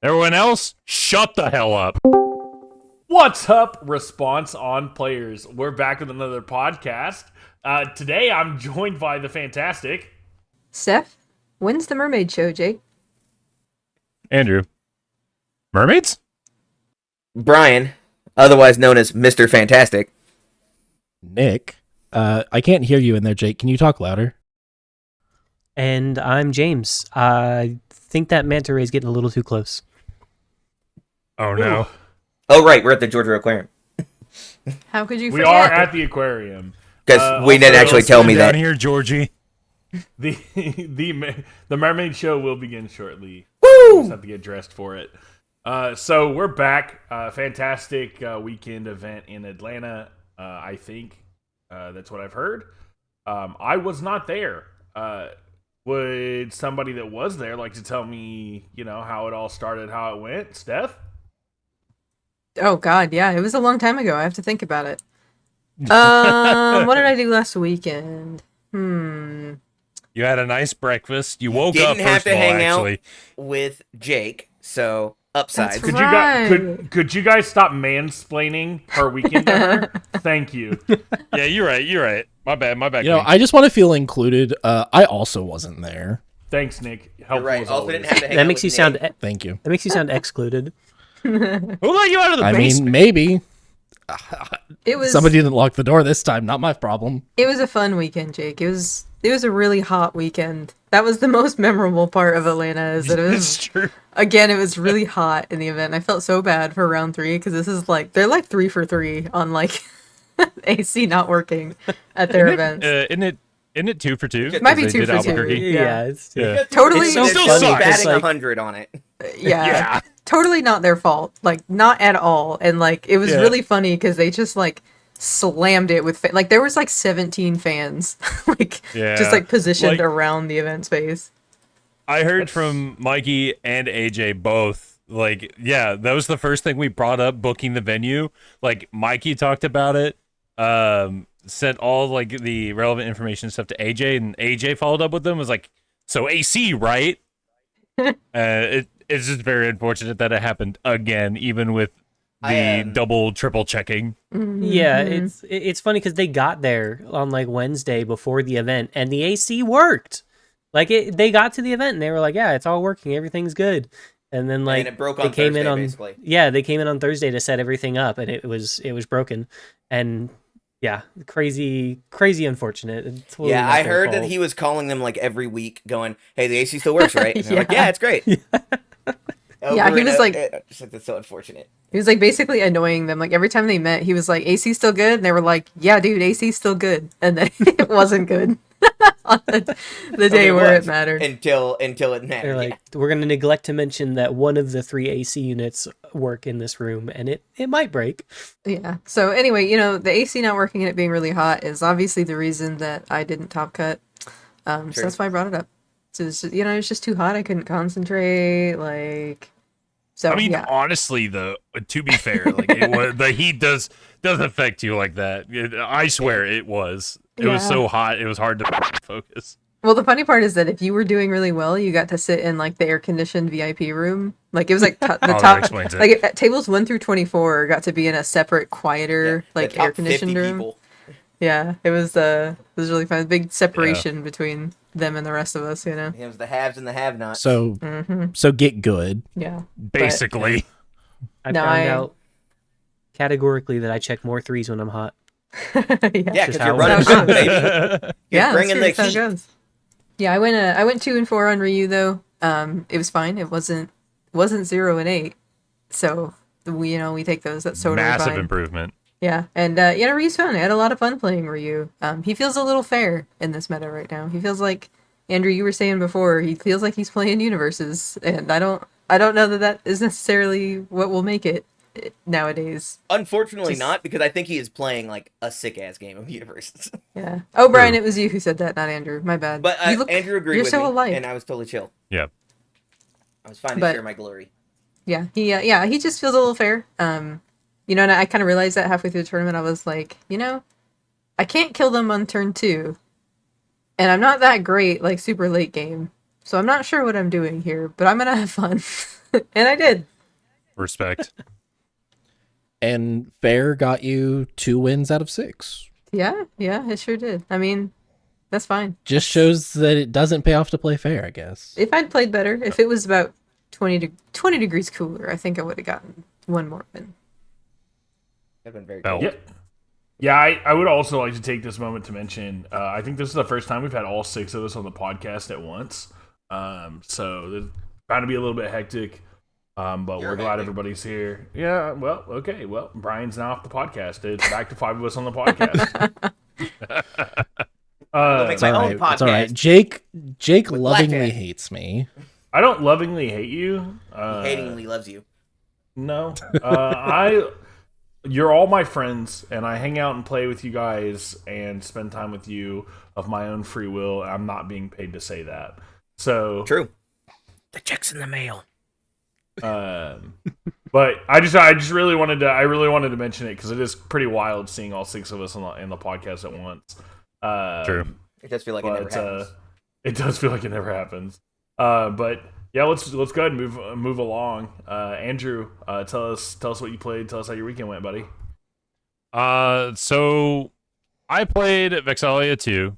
Everyone else, shut the hell up. What's up, Response on Players? We're back with another podcast. Today I'm joined by the fantastic Steph, when's the mermaid show, Jake? Andrew. Mermaids? Bryan, otherwise known as Mr. Fantastic. Nick. I can't hear you in there, Jake. Can you talk louder? And I'm James. I think that manta ray is getting a little too close. Oh no. Ooh. Oh, right, we're at the Georgia Aquarium. How could you We forget? are at the aquarium. Because we didn't also, actually tell me Down that. here, Georgie. The mermaid show will begin shortly. Woo! Just have to get dressed for it. So we're back. Fantastic weekend event in Atlanta. I think that's what I've heard. I was not there. Would somebody that was there like to tell me, how it all started, how it went? Steph? Oh God, yeah, it was a long time ago. I have to think about it. What did I do last weekend? You had a nice breakfast. You woke Didn't up have first to of all, hang actually. out with Jake, so upsides. That's Could you guys stop mansplaining her weekend to her? Thank you. Yeah, you're right. My bad. You know, I just want to feel included. I also wasn't there. Thanks, Nick. You're Helpful right. as Also always. didn't have to hang That out makes with you Nick. sound. Thank you. That makes you sound excluded. Who let you out of the I basement? mean, maybe. It was Somebody didn't lock the door this time. Not my problem. It was a fun weekend, Jake. It was a really hot weekend. That was the most memorable part of Atlanta. Is that it It's was true. again, it was really hot in the event. I felt so bad for round 3 because this is like they're like 3 for 3 on like AC not working at their events. Isn't it 2 for 2? Might be They 2 did for 2. Albuquerque. Yeah. It's Yeah. Totally- It's so They're Still funny. sucks. because, batting like, 100 on it. Yeah. Totally not their fault. Like, not at all. And, like, it was Yeah. really funny because they just, like, slammed it with, like, there was, like, 17 fans, like, Yeah. just, like, positioned Like- around the event space. I heard from Mikey and AJ both. Like, yeah, that was the first thing we brought up booking the venue. Like, Mikey talked about it, sent all like the relevant information stuff to AJ, and AJ followed up with them. Was like, so AC, right? It's just very unfortunate that it happened again, even with the double, triple checking. Yeah, Mhm. it's funny because they got there on like Wednesday before the event, and the AC worked. Like they got to the event and they were like, "Yeah, it's all working, everything's good." And then like And it broke they on came Thursday, in on basically. they came in on Thursday to set everything up, and it was broken, and yeah, crazy unfortunate. It's totally Yeah, not I their heard that fault. he was calling them like every week, going, "Hey, the AC still works, right?" And they're like, "Yeah, it's great." Yeah, he was like- just like, "That's so unfortunate." He was, like, basically annoying them. Like, every time they met, he was like, AC still good? And they were like, yeah, dude, AC's still good. And then it wasn't good on the day Okay, where it was mattered. until it mattered. They're like, yeah. we're going to neglect to mention that one of the 3 AC units work in this room, and it might break. Yeah. So anyway, the AC not working and it being really hot is obviously the reason that I didn't top cut. So Sure. that's why I brought it up. So it's just, it's just too hot. I couldn't concentrate. Like, so I mean, yeah. honestly, though, to be fair, like the heat does affect you like that. I swear it was. It was Yeah. so hot, it was hard to focus. Well, the funny part is that if you were doing really well, you got to sit in like the air conditioned VIP room. Like it was like the that top, explains it. like tables 1 through 24 got to be in a separate, quieter, The like top air conditioned 50 room. people. Yeah, it was really fun. Big separation between them and the rest of us. It was the haves and the have-nots. So, Mm-hmm. so get good. Yeah. Basically. I No, found I- out categorically that I check more threes when I'm hot. Yeah. yeah, just because how you're it running works. shit, baby. You're Yeah, bringing the that's how it heat. goes. Yeah, I went 2 and 4 on Ryu though. It was fine. It wasn't 0 and 8. So we take those. That's totally Massive fine. improvement. Yeah, and Ryu's fun. I had a lot of fun playing Ryu. He feels a little fair in this meta right now. He feels like Andrew, you were saying before. He feels like he's playing universes, and I don't know that is necessarily what will make it nowadays. Unfortunately Just- not, because I think he is playing like a sick-ass game of Universes. Yeah. Oh, Brian, it was you who said that, not Andrew. My bad. But You look- Andrew agreed you're with so me, alike. and I was totally chill. Yeah. I was fine to But- share my glory. Yeah, he just feels a little fair. And I kind of realized that halfway through the tournament. I was like, I can't kill them on turn 2, and I'm not that great, like super late game. So I'm not sure what I'm doing here, but I'm gonna have fun. And I did. Respect. And fair got you 2 wins out of 6. Yeah, it sure did. I mean, that's fine. Just shows that it doesn't pay off to play fair, I guess. If I'd played better, if it was about 20 degrees cooler, I think I would have gotten one more win. That'd been very Belt. cool. Yeah, I would also like to take this moment to mention, I think this is the first time we've had all 6 of us on the podcast at once. So it's bound to be a little bit hectic, but we're glad everybody's here. Yeah, well, okay. Well, Brian's now off the podcast. It's back to 5 of us on the podcast. I'll make It's my all own right. It's all right. podcast. Jake With lovingly blackjack. hates me. I don't lovingly hate you. Hatingly loves you. No. You're all my friends, and I hang out and play with you guys and spend time with you of my own free will. I'm not being paid to say that. So True. The check's in the mail. but I just really wanted to mention it because it is pretty wild seeing all 6 of us in the podcast at once. True. It does feel like it never happens. It does feel like it never happens. But yeah, let's go ahead and move along. Andrew, tell us what you played. Tell us how your weekend went, buddy. So I played Vexalia 2.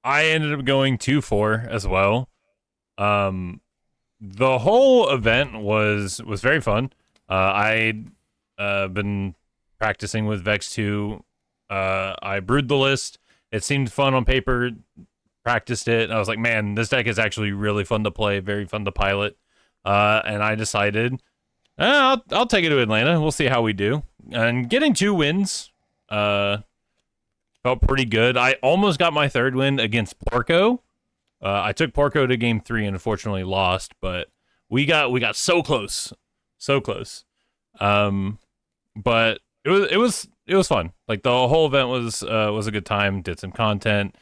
I ended up going 2-4 as well. The whole event was very fun. I'd been practicing with Vex 2. I brewed the list. It seemed fun on paper. Practiced it. And I was like, man, this deck is actually really fun to play, very fun to pilot. And I decided, I'll take it to Atlanta. We'll see how we do. And getting 2 wins felt pretty good. I almost got my 3rd win against Porco. I took Porco to game 3 and unfortunately lost, but we got so close. So close. But it was fun. Like the whole event was a good time. Did some content,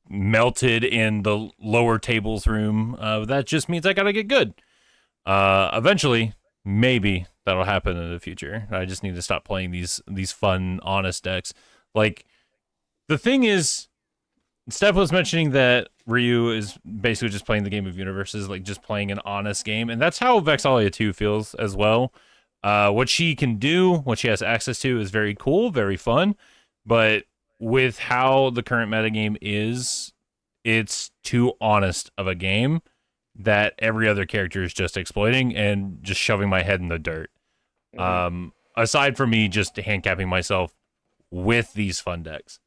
melted in the lower tables room. That just means I gotta get good. Eventually, maybe that'll happen in the future. I just need to stop playing these fun, honest decks. Like, the thing is, Steph was mentioning that Ryu is basically just playing the game of universes, like just playing an honest game, and that's how Vexalia 2 feels as well. What she can do, what she has access to, is very cool, very fun, but with how the current metagame is, it's too honest of a game that every other character is just exploiting and just shoving my head in the dirt. Aside from me just handcapping myself with these fun decks.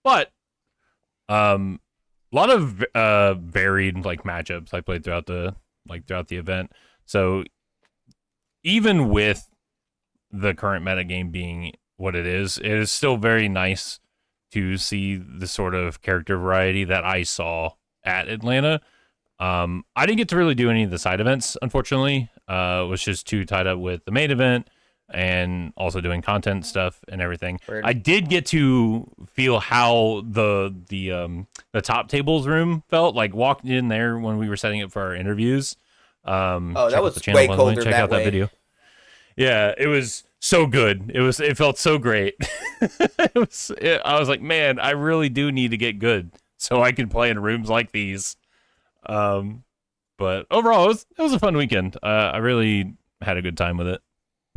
But a lot of varied like matchups I played throughout the event. So even with the current metagame being what it is still very nice to see the sort of character variety that I saw at Atlanta. I didn't get to really do any of the side events, unfortunately. Was just too tied up with the main event and also doing content stuff and everything. Weird. I did get to feel how the top tables room felt. Like walked in there when we were setting up for our interviews. That was way colder check out that video. Yeah, it was so good. It felt so great. I was like, man, I really do need to get good so I can play in rooms like these. But overall, it was a fun weekend. I really had a good time with it.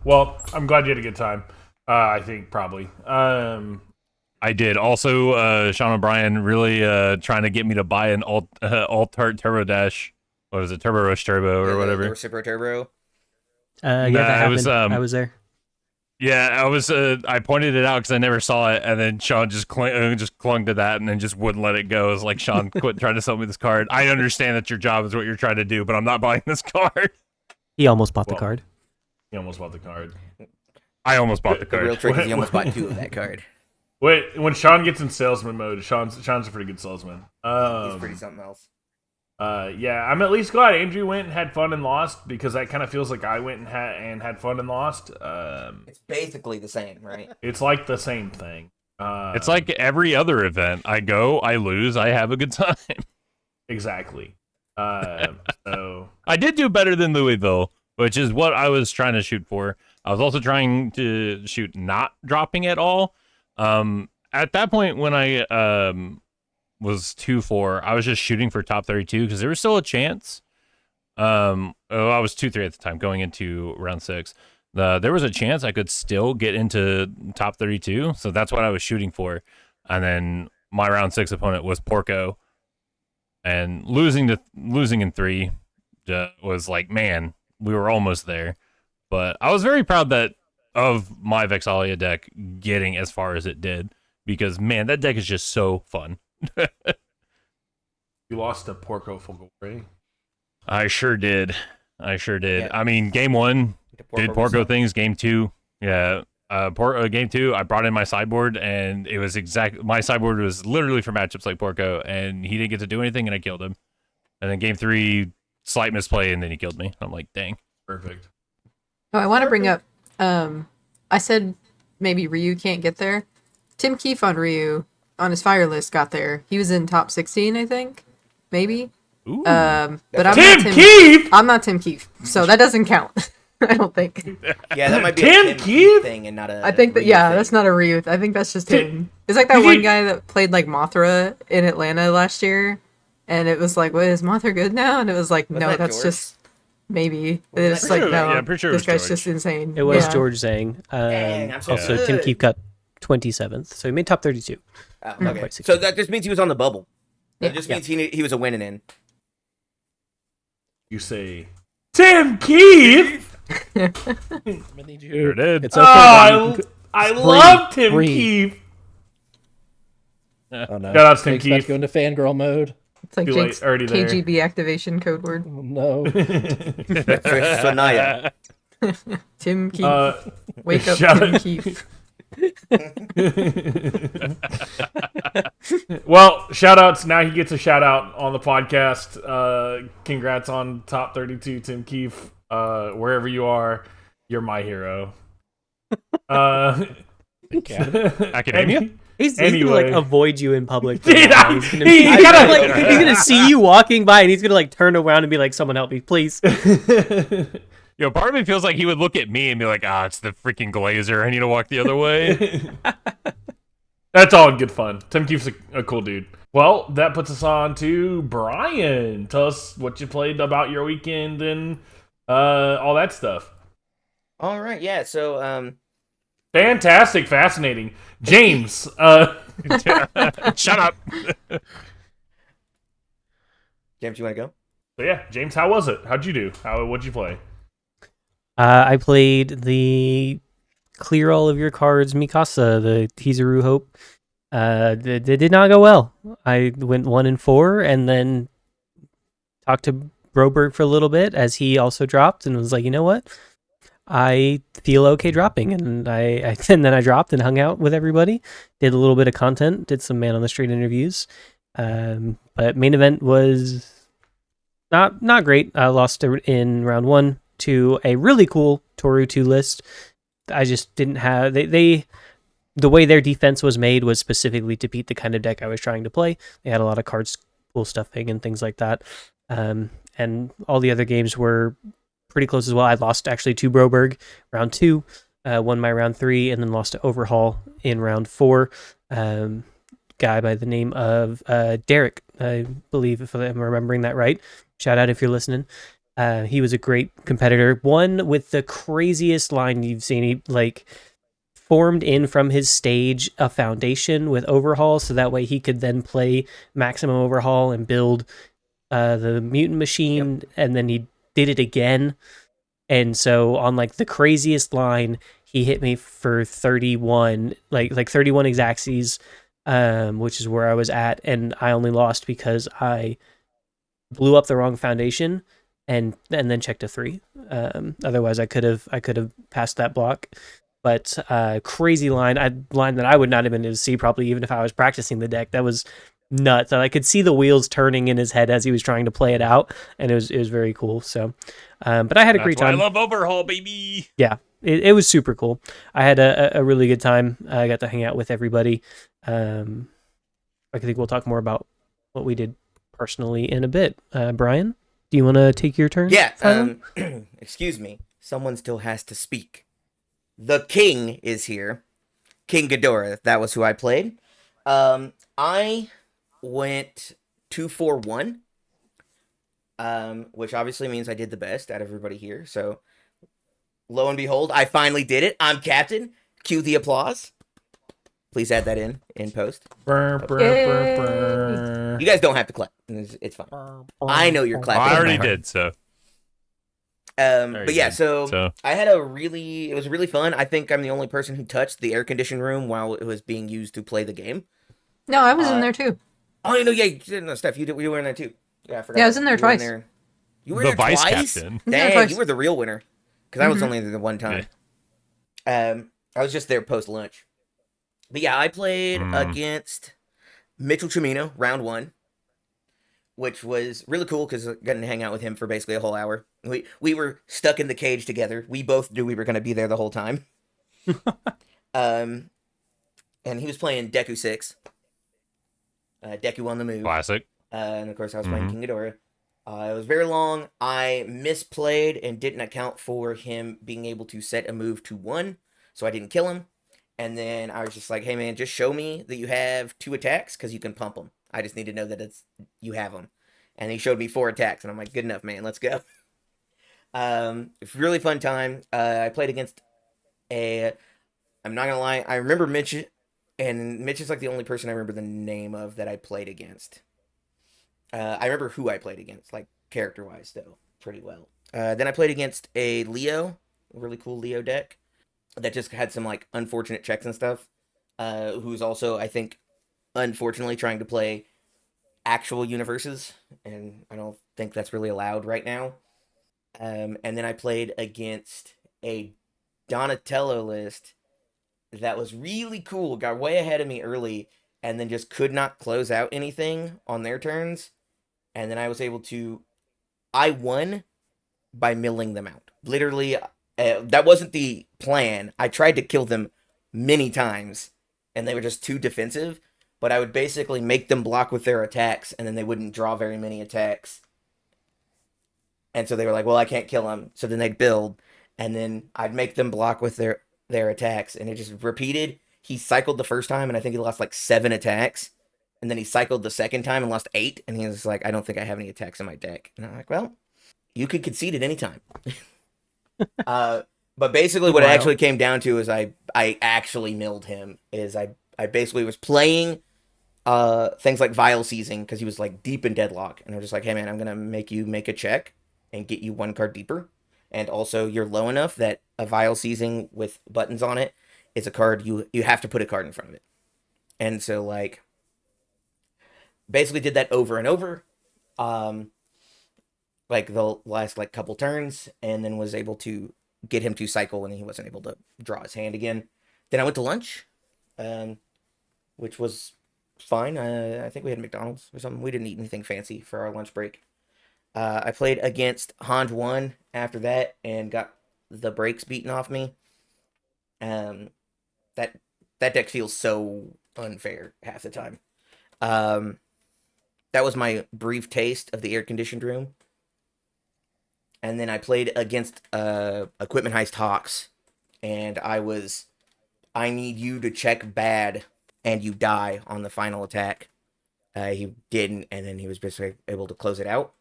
Well, I'm glad you had a good time. I think probably. I did. Also, Sean and Bryan really trying to get me to buy an Alt-Tart Turbo Dash. What is it? Turbo Rush Turbo or whatever. The Reciprocal Turbo. Yeah, that happened. I was there. Yeah, I was. I pointed it out because I never saw it, and then Sean just clung to that, and then just wouldn't let it go. It was like, Sean, quit trying to sell me this card. I understand that your job is what you're trying to do, but I'm not buying this card. He almost bought the card. He almost bought the card. I almost bought the The card. real trick is he almost bought 2 of that card. Wait, when Sean gets in salesman mode, Sean's a pretty good salesman. He's pretty something else. Yeah, I'm at least glad Andrew went and had fun and lost, because that kind of feels like I went and had fun and lost. It's basically the same, right? It's like the same thing. It's like every other event. I go, I lose, I have a good time. Exactly. So I did do better than Louisville, which is what I was trying to shoot for. I was also trying to shoot not dropping at all. At that point, when I was 2-4. I was just shooting for top 32 because there was still a chance. I was 2-3 at the time going into round 6. There was a chance I could still get into top 32, so that's what I was shooting for. And then my round 6 opponent was Porco, and losing in 3 was like, man, we were almost there. But I was very proud of my Vexalia deck getting as far as it did, because man, that deck is just so fun. You lost to Porco Fulgore. I sure did. Yeah. I mean, game 1 did Porco things. Game 2, yeah. Game 2, I brought in my sideboard, and it was my sideboard was literally for matchups like Porco, and he didn't get to do anything, and I killed him. And then game 3, slight misplay, and then he killed me. I'm like, dang. Perfect. Oh, I want to bring up. I said maybe Ryu can't get there. Tim Keefe on Ryu on his fire list got there. He was in top 16, I think, maybe. Ooh. But Tim Keefe. I'm not Tim Keefe, so that doesn't count. I don't think. Yeah, that might be Tim a Tim Keefe thing and not a. I think that Ryu thing. that's not a Ryu. I think that's just him. It's like that Did one you- guy that played like Mothra in Atlanta last year, and it was like, "What, is Mothra good now?" And it was like, "No, that that's George? just maybe." Was It's that like, George? no, Yeah, I'm pretty sure it this was guy's George. just insane. It was Yeah. George Zhang. Dang, I'm so Also, good. Tim Keefe got 27th, so he made top 32. Oh, Mm-hmm. okay. Quite So that just means he was on the bubble. That Yeah. just means he was a winning in. You say Tim Keefe. Sure did. It's okay. Oh, buddy. I love Tim Breathe. Keefe. Oh no! Shout out to Tim Jake's about Keefe. to go into fangirl mode. It's like Too late, Jake's already there. KGB activation code word. Oh no! So Naya. Tim Keefe. Wake up, shout Tim out- Keefe. Well, shout outs. Now he gets a shout out on the podcast. Congrats on top 32, Tim Keefe. Wherever you are, you're my hero. Academia? He's gonna Anyway. like avoid you in public. from Dude, now on. He's gonna, he he's gotta- gonna, like, he's gonna see you walking by, and he's gonna like turn around and be like, "Someone help me, please." Yo, part of me feels like he would look at me and be like, it's the freaking Glazer. I need to walk the other way. That's all in good fun. Tim Keefe's a cool dude. Well, that puts us on to Bryan. Tell us what you played about your weekend and all that stuff. All right, yeah. So Fantastic, fascinating. James, Shut up. James, you want to go? so yeah, James, how was it? How'd you do? What'd you play? I played the clear all of your cards Mikasa, the Hizuru Hope. They did not go well. I went 1-4 and then talked to Broberg for a little bit as he also dropped and was like, you know what? I feel okay dropping, and I and then I dropped and hung out with everybody, did a little bit of content, did some man on the street interviews. But main event was not great. I lost in round 1 to a really cool Toru 2 list. I just didn't have the way their defense was made was specifically to beat the kind of deck I was trying to play. They had a lot of cards, cool stuffing and things like that. And all the other games were pretty close as well. I lost actually to Broberg round 2, won my round 3, and then lost to Overhaul in round 4. Guy by the name of Derek, I believe, if I'm remembering that right. Shout out if you're listening. He was a great competitor. One with the craziest line you've seen. He formed in from his stage a foundation with Overhaul, so that way he could then play Maximum Overhaul and build the Mutant Machine, and then he did it again. And so on the craziest line, he hit me for 31, like 31 Exacxes, which is where I was at, and I only lost because I blew up the wrong foundation and then checked a 3. Otherwise I could have passed that block. But crazy line that I would not have been able to see probably even if I was practicing the deck. That was nuts. I could see the wheels turning in his head as he was trying to play it out, and it was very cool. So, but I had a great time. I love Overhaul, baby. Yeah, it was super cool. I had a really good time. I got to hang out with everybody. I think we'll talk more about what we did personally in a bit. Bryan, do you want to take your turn? Yeah. Excuse me. Someone still has to speak. The king is here. King Ghidorah. That was who I played. I went 2-4-1, which obviously means I did the best out of everybody here. So lo and behold, I finally did it. I'm captain. Cue the applause. Please add that in post. Brr, brr, brr, brr. You guys don't have to clap. It's fine. I know you're clapping. I in already my heart. did, so. But yeah, good. so I had it was really fun. I think I'm the only person who touched the air conditioned room while it was being used to play the game. No, I was in there too. Oh, no, yeah, no, Steph, you were in there too. Yeah, I forgot. Yeah, I was in there twice. You were The in there vice twice? captain. there Dang, twice. you were the real winner. Because I was only there the one time. I was just there post lunch. But yeah, I played against Mitchell Chimino, round 1, which was really cool because I got to hang out with him for basically a whole hour. We were stuck in the cage together. We both knew we were going to be there the whole time. And he was playing Deku 6. Deku on the move. Classic. And of course, I was playing King Ghidorah. It was very long. I misplayed and didn't account for him being able to set a move to 1, so I didn't kill him. And then I was just like, hey, man, just show me that you have 2 attacks because you can pump them. I just need to know that you have them. And he showed me 4 attacks, and I'm like, good enough, man. Let's go. It's a really fun time. I played against I'm not going to lie, I remember Mitch, and Mitch is like the only person I remember the name of that I played against. I remember who I played against, like character-wise, though, pretty well. Then I played against a Leo, a really cool Leo deck that just had some like unfortunate checks and stuff. Who's also, I think, unfortunately trying to play actual universes, and I don't think that's really allowed right now. And then I played against a Donatello list that was really cool, got way ahead of me early, and then just could not close out anything on their turns. And then I was able to... I won by milling them out. Literally, that wasn't the plan. I tried to kill them many times, and they were just too defensive. But I would basically make them block with their attacks, and then they wouldn't draw very many attacks. And so they were like, well, I can't kill them. So then they'd build, and then I'd make them block with their attacks, and it just repeated. He cycled the first time, and I think he lost like 7 attacks. And then he cycled the second time and lost 8, and he was like, I don't think I have any attacks in my deck. And I'm like, well, you could concede at any time. But basically what it actually came down to is I actually milled him. I basically was playing things like Vial Seizing because he was like deep in deadlock. And I'm just like, hey man, I'm going to make you make a check and get you 1 card deeper. And also you're low enough that a Vial Seizing with buttons on it is a card you have to put a card in front of it. And so like basically did that over and over. Like the last like couple turns, and then was able to get him to cycle and he wasn't able to draw his hand again. Then I went to lunch, which was fine. I think we had McDonald's or something. We didn't eat anything fancy for our lunch break. I played against Hand 1 after that and got the brakes beaten off me. That deck feels so unfair half the time. That was my brief taste of the air-conditioned room. And then I played against Equipment Heist Hawks. And I need you to check bad and you die on the final attack. He didn't, and then he was just able to close it out.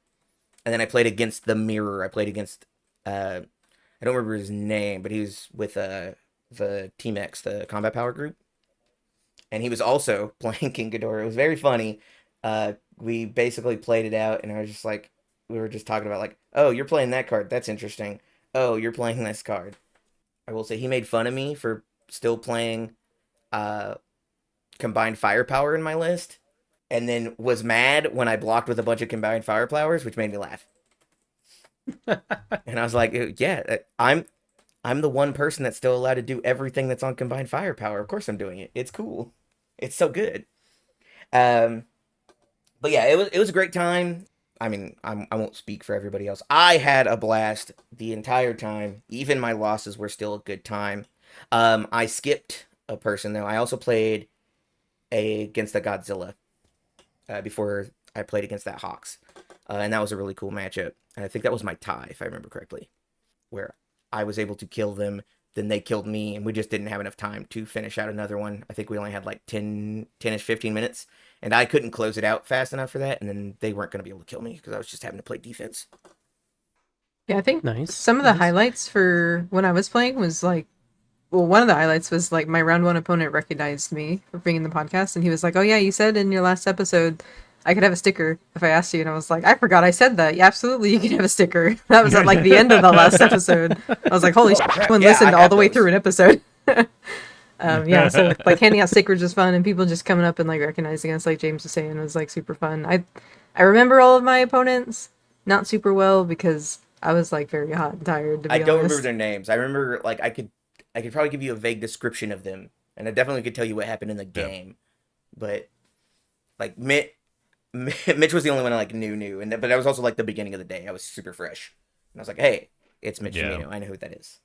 And then I played against the Mirror. I played against, I don't remember his name, but he was with the Team X, the Combat Power Group. And he was also playing King Ghidorah. It was very funny. We basically played it out, and I was just like, we were just talking about like, oh, you're playing that card. That's interesting. Oh, you're playing this card. I will say he made fun of me for still playing Combined Firepower in my list, and then was mad when I blocked with a bunch of Combined Firepowers, which made me laugh. And I was like, yeah, I'm the one person that's still allowed to do everything that's on Combined Firepower. Of course I'm doing it. It's cool. It's so good. But yeah, it was a great time. I mean, I won't speak for everybody else. I had a blast the entire time. Even my losses were still a good time. I skipped a person, though. I also played against the Godzilla before I played against that Hawks. And that was a really cool matchup. And I think that was my tie, if I remember correctly, where I was able to kill them, then they killed me, and we just didn't have enough time to finish out another one. I think we only had like 10-ish, 15 minutes, and I couldn't close it out fast enough for that, and then they weren't going to be able to kill me because I was just having to play defense. Yeah, I think Nice. some of the Nice. highlights for when I was playing was like, well, one of the highlights was like my round one opponent recognized me for being in the podcast, and he was like, "Oh yeah, you said in your last episode I could have a sticker if I asked you," and I was like, "I forgot I said that. Yeah, absolutely, you can have a sticker." That was at like the end of the last episode. I was like, "Holy shit!" Someone Yeah, listened I all have the way those. through an episode. Yeah, so like handing out stickers was fun, and people just coming up and like recognizing us, like James was saying, was like super fun. I remember all of my opponents not super well because I was like very hot and tired. To be I don't remember honest. their names. I remember like I could probably give you a vague description of them, and I definitely could tell you what happened in the game. But like Mitch was the only one I like knew, and but that was also like the beginning of the day. I was super fresh, and I was like, "Hey, it's Mitch Yeah. Jimeno. I know who that is."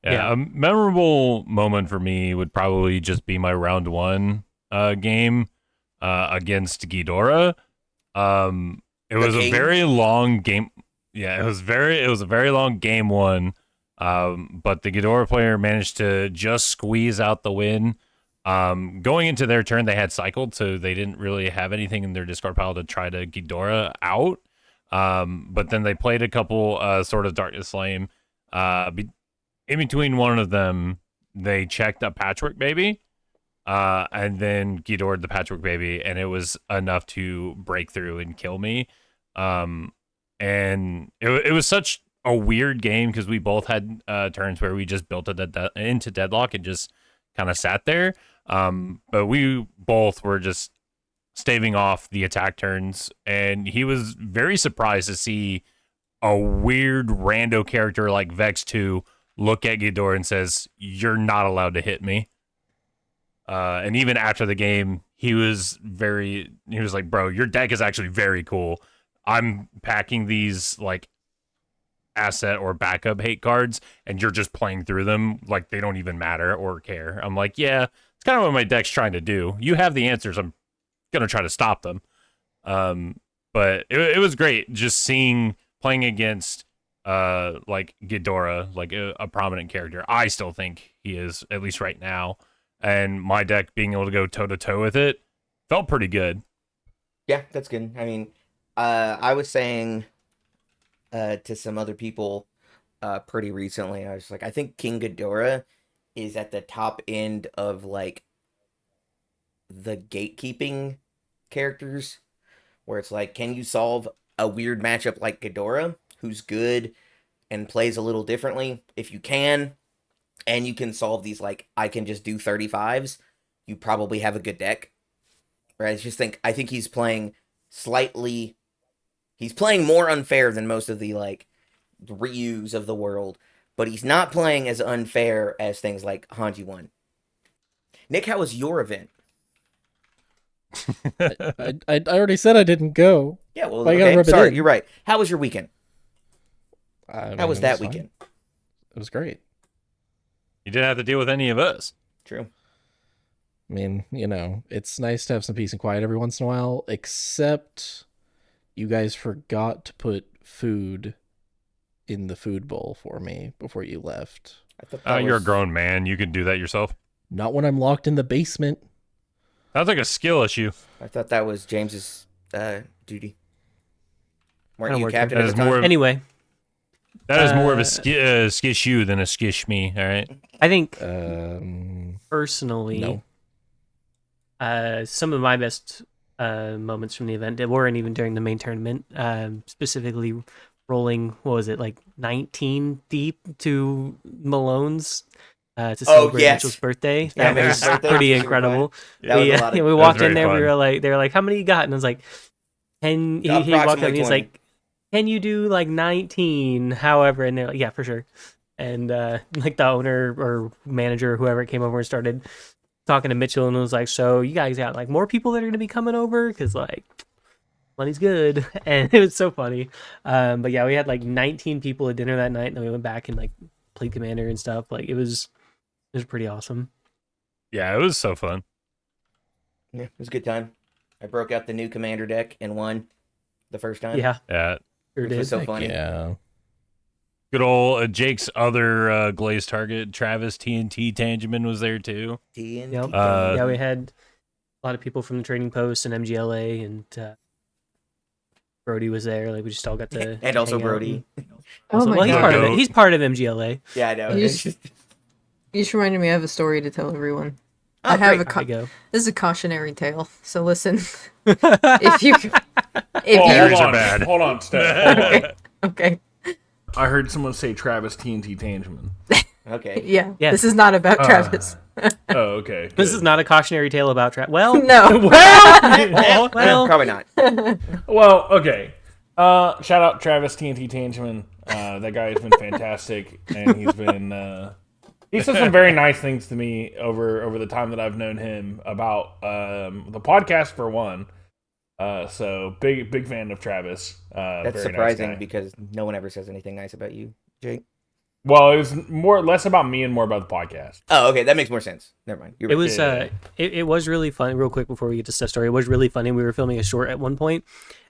Yeah, a memorable moment for me would probably just be my round one game against Ghidorah. It was a king? very long game. Yeah, it was a very long game one. But the Ghidorah player managed to just squeeze out the win. Going into their turn, they had cycled, so they didn't really have anything in their discard pile to try to Ghidorah out. But then they played a couple sort of Darkness Flame. In between one of them, they checked a Patchwork Baby, and then Ghidorah the Patchwork Baby, and it was enough to break through and kill me. And it was such a weird game because we both had turns where we just built it into deadlock and just kind of sat there. But we both were just staving off the attack turns, and he was very surprised to see a weird rando character like Vex 2 look at Ghidorah and says, "You're not allowed to hit me." And even after the game, he was like, "Bro, your deck is actually very cool. I'm packing these like asset or backup hate cards, and you're just playing through them like they don't even matter or care." I'm like, "Yeah, it's kind of what my deck's trying to do. You have the answers. I'm gonna try to stop them." But it was great just playing against like Ghidorah, like a prominent character. I still think he is, at least right now. And my deck being able to go toe to toe with it felt pretty good. Yeah, that's good. I mean, I was saying to some other people pretty recently, I was like, I think King Ghidorah is at the top end of like the gatekeeping characters, where it's like, can you solve a weird matchup like Ghidorah, who's good and plays a little differently? If you can, and you can solve these like, I can just do 35s, you probably have a good deck. Right? I think he's playing more unfair than most of the like Ryus of the world, but he's not playing as unfair as things like Hanji 1. Nick, how was your event? I already said I didn't go. Yeah, well, I gotta okay, rub it sorry, in. How was your weekend? I How mean, was it that fine. weekend? It was great. You didn't have to deal with any of us. True. I mean, it's nice to have some peace and quiet every once in a while, except you guys forgot to put food in the food bowl for me before you left. I thought You're a grown man. You can do that yourself. Not when I'm locked in the basement. Sounds like a skill issue. I thought that was James's duty. Weren't Kinda you worked captain That at is the time? more of, Anyway, that is more of a skish you than a skish me. All right. I think No. personally, some of my best moments from the event that weren't even during the main tournament, specifically rolling, what was it, like 19 deep to Malone's to celebrate yes. Mitchell's birthday. Yeah, That Mitchell's was birthday pretty was super incredible. That was a lot of- we was walked very in there, fun. they were like, "How many you got?" And I was like, "10." He walked up Approximately and he's 20. like, "Can you do like 19?" However, and they're like, "Yeah, for sure." And like the owner or manager or whoever came over and started talking to Mitchell and was like, "So you guys got like more people that are going to be coming over? Because like money's good." And it was so funny. But yeah, we had like 19 people at dinner that night, and then we went back and like played Commander and stuff. Like it was pretty awesome. Yeah, it was so fun. Yeah, it was a good time. I broke out the new Commander deck and won the first time. Yeah, Yeah. sure Which did. was so Heck funny. yeah. Good old Jake's other glazed target, Travis TNT Tangeman, was there too. TNT. Yep. Uh, Yeah, we had A lot of people from the Trading Post and MGLA and Brody was there. Like we just all got to And also hang out Brody. Oh my well, he's god. part of it. He's part of MGLA. Yeah, I know. You It's just- just- You just reminded me I have a story to tell everyone. Oh, I have great. a There you go. this is a cautionary tale. So listen, if you Cherries hold are on, bad. Hold on, Steph. Hold on. okay, I heard someone say Travis TNT Tangeman. Okay. yeah, Yes. this is not about Travis. Oh, okay. This good. is not a cautionary tale about trap. Well, No, well, Probably not. Well, okay. Shout out Travis TNT Tangeman. That guy has been fantastic, and he's been he said some very nice things to me over the time that I've known him about the podcast for one. So big fan of Travis. That's very surprising nice guy. because no one ever says anything nice about you, Jake. Well, it was less about me and more about the podcast. Oh, okay, that makes more sense. Never mind. You're it right. was it was really fun. Real quick before we get to Steph's story, it was really funny. We were filming a short at one point,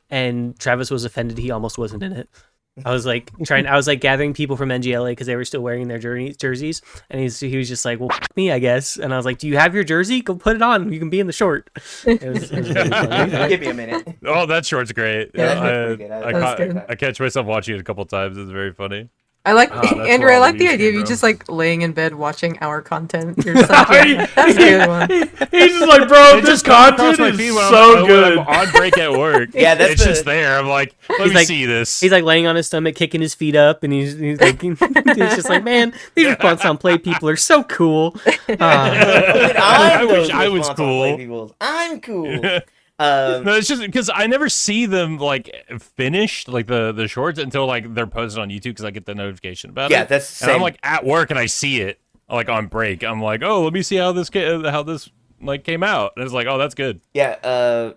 and Travis was offended he almost wasn't in it. I was like gathering people from NGLA because they were still wearing their jerseys, and he was just like, "Well, f- me, I guess." And I was like, "Do you have your jersey? Go put it on. You can be in the short." It was really funny. Give me a minute. Oh, that short's great. Yeah, that's I, pretty good. I, That's ca- good. I catch myself watching it a couple times. It's very funny. I like that's Andrew. where I all like the the views idea of came you from. just like laying in bed watching our content. You're such a, that's a good one. He's just like, bro, It this just comes content across my is feed when so I'm good. on break at work. Yeah, that's it's the- just there. I'm like, let He's me like- see this. He's like laying on his stomach, kicking his feet up, and he's like, he's just like, "Man, these response on play people are so cool." I wish I was response on cool. Play People's. I'm cool. No, it's just because I never see them like finished, like the shorts, until like they're posted on YouTube because I get the notification about it. Yeah, that's and I'm same. like at work and I see it like on break. I'm like, oh, let me see how this like came out. And it's like, oh, that's good. Yeah,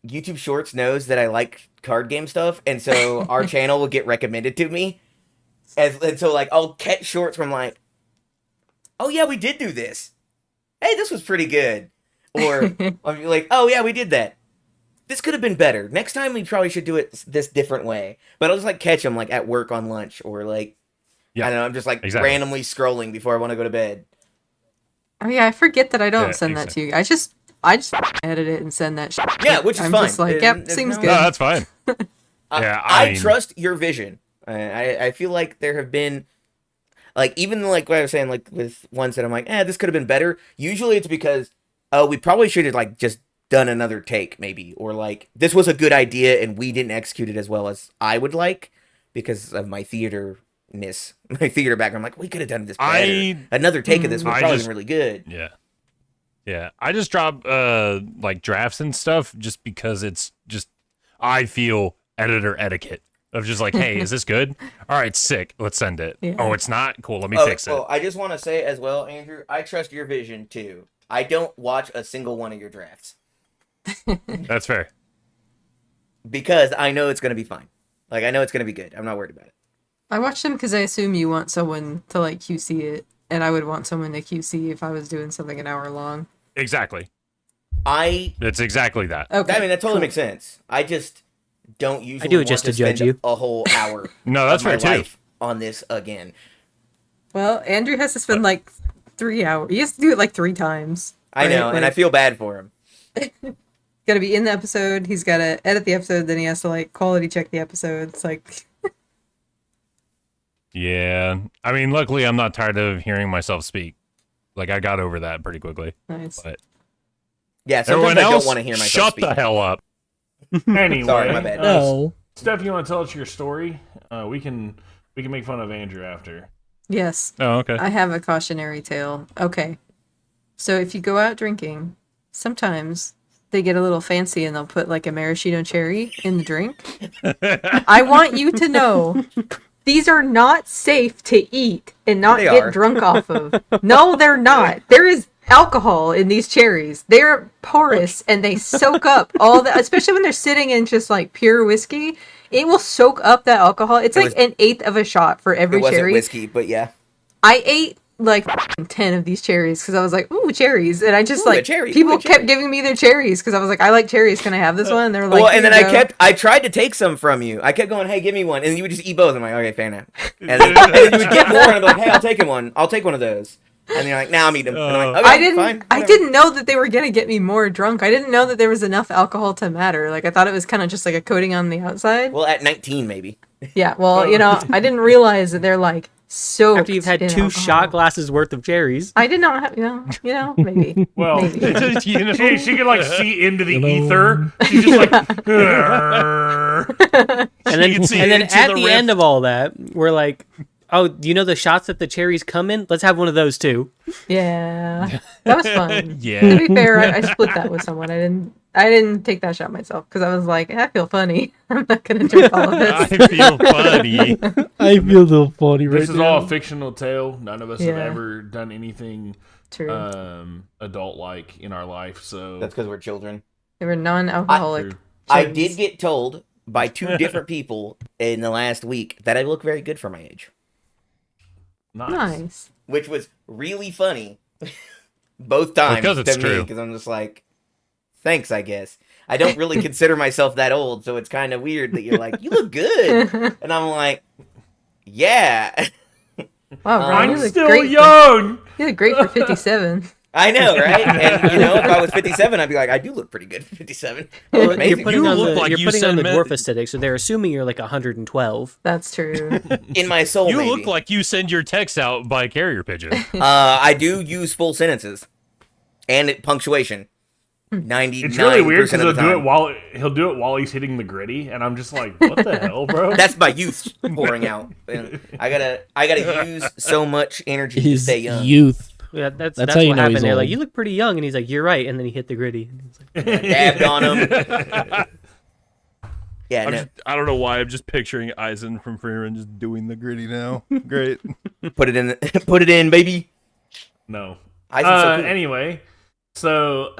YouTube Shorts knows that I like card game stuff, and so our channel will get recommended to me. And so, like, I'll catch shorts from, like, oh, yeah, we did do this. Hey, this was pretty good. Or, I'll be like, oh, yeah, we did that. This could have been better. Next time, we probably should do it this different way. But I'll just, like, catch them, like, at work on lunch, or, like, Yeah, I don't know, I'm just, like, exactly. randomly scrolling before I want to go to bed. Oh yeah, I forget that I don't Yeah, send that to you. I just edit it and send that. Shit. Yeah, which is I'm fine. just like, It- yep, it's seems no- good. No, that's fine. Yeah, I I mean- trust your vision. I feel like there have been, like, even like what I was saying, like with ones that I'm like, this could have been better. Usually it's because, oh, we probably should have like just done another take, maybe, or like this was a good idea and we didn't execute it as well as I would like because of my theater-ness, my theater background. I'm like, we could have done this better. Another take of this would I probably just- been really good. Yeah. Yeah. I just drop like drafts and stuff just because it's just I feel editor etiquette of just like, hey, is this good? All right, sick. Let's send it. Yeah. Oh, it's not? Cool, let me Oh, fix it. well, I just want to say as well, Andrew, I trust your vision too. I don't watch a single one of your drafts That's fair. because I know it's going to be fine. Like, I know it's going to be good. I'm not worried about it. I watch them because I assume you want someone to like QC it, and I would want someone to QC if I was doing something an hour long. Exactly. I It's exactly that. Okay, I mean, that totally cool. makes sense. I just don't usually do it want just to judge spend you. a whole hour No, that's of my fair too. life on this again. Well, Andrew has to spend like 3 hours. He has to do it like 3 times. I right? know, and I Like, feel bad for him. got to be in the episode. He's got to edit the episode. Then he has to like quality check the episode. It's like, Yeah. I mean, luckily I'm not tired of hearing myself speak. Like I got over that pretty quickly. nice. But Yeah, everyone sometimes I else, don't want to hear myself shut speak. the hell up. Anyway, Sorry, my bad. No. Steph, you want to tell us your story? We can make fun of Andrew after. Yes, Oh, okay. I have a cautionary tale. Okay. So if you go out drinking, sometimes they get a little fancy and they'll put like a maraschino cherry in the drink. I want you to know these are not safe to eat and not They get are. drunk off of. No, they're not. There is alcohol in these cherries. They're porous and they soak up all the, especially when they're sitting in just like pure whiskey. It will soak up that alcohol. It's like was- an eighth of a shot for every It wasn't cherry. whiskey, but yeah. I ate like 10 of these cherries because I was like, ooh, cherries. And I just Ooh, a like, cherry, people ooh, a kept cherry. giving me their cherries because I was like, I like cherries. Can I have this one? And they were like, Well, and "Here then you go." I tried to take some from you. I kept going, hey, give me one. And you would just eat both. I'm like, okay, fair enough. And then you would get more, and I'd be like, hey, I'll take one of those. And they're like, "Nah, I'm eating them." And I'm like, I "Okay, didn't. fine." I whatever." didn't know that they were gonna get me more drunk. I didn't know that there was enough alcohol to matter. Like I thought it was kind of just like a coating on the outside. Well, at 19, maybe. Yeah. Well, I didn't realize that they're like soaked. After you've had in 2 alcohol. shot glasses worth of cherries. I did not have. Maybe. Well, Maybe. she can like see into the ether. She's just like, And then, can see and then into at the the rift. end of all that, we're like, oh, do you know the shots that the cherries come in? Let's have one of those too. Yeah. That was fun. To Yeah. be fair, I split that with someone. I didn't take that shot myself because I was like, I feel funny. I'm not gonna drink all of I this. feel funny. I feel a little funny right this is all a fictional tale. None of us have Yeah. ever done anything True. adult-like in our life. So That's because we're children. They were non-alcoholic. True. I cherries. did get told by 2 different people in the last week that I look very good for my age, Nice. which was really funny. Both times Because it's to me, true. because I'm just like, thanks, I guess. I don't really consider myself that old, so it's kind of weird that you're like, you look good, and I'm like, yeah. Wow, Brian, you I'm look still great. young. You look great for 57. I know, right? And if I was 57, I'd be like, I do look pretty good for 57. Well, Amazing. you're putting You on look the, like you're you putting on the said dwarf men- aesthetic, so they're assuming you're like 112. That's true. In my soul, You maybe. look like you send your texts out by carrier pigeon. I do use full sentences and punctuation. 99% It's really weird because of the time. he'll do it while he's hitting the gritty, and I'm just like, what the hell, bro? That's my youth pouring out. And I gotta use so much energy to His stay young. youth. Yeah, that's That's how you what know happened. he's They're like, old. you look pretty young, and he's like, you're right, and then he hit the gritty. And he's like, Dabbed on him. Yeah, no. I don't know why I'm just picturing Eisen from Freerun just doing the gritty now. Great. Put it in. Put it in, baby. No. Eisen's so cool. Anyway, so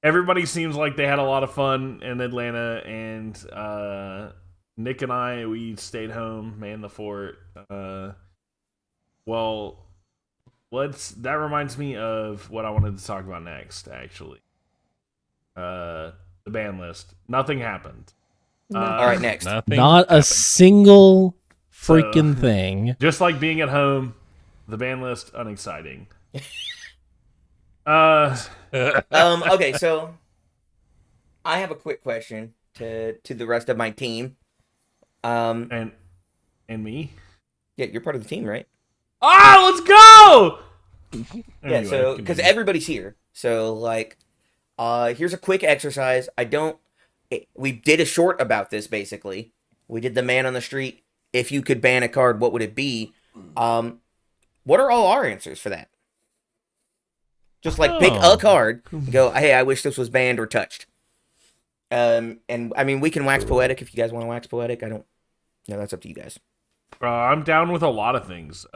everybody seems like they had a lot of fun in Atlanta, and Nick and we stayed home, manned the fort. Well, that reminds me of what I wanted to talk about next, actually. The ban list. Nothing happened. No. All right, next. Nothing Not a happened. single freaking thing. Just like being at home, the ban list unexciting. Okay, so I have a quick question to the rest of my team. And me. Yeah, you're part of the team, right? Ah, let's go! Yeah, Anyway, so because continue. everybody's here, so like, here's a quick exercise. We did a short about this basically. We did the man on the street. If you could ban a card, what would it be? What are all our answers for that? Just like pick a card, and go, hey, I wish this was banned or touched. And I mean, we can wax poetic if you guys want to wax poetic. No, that's up to you guys. I'm down with a lot of things.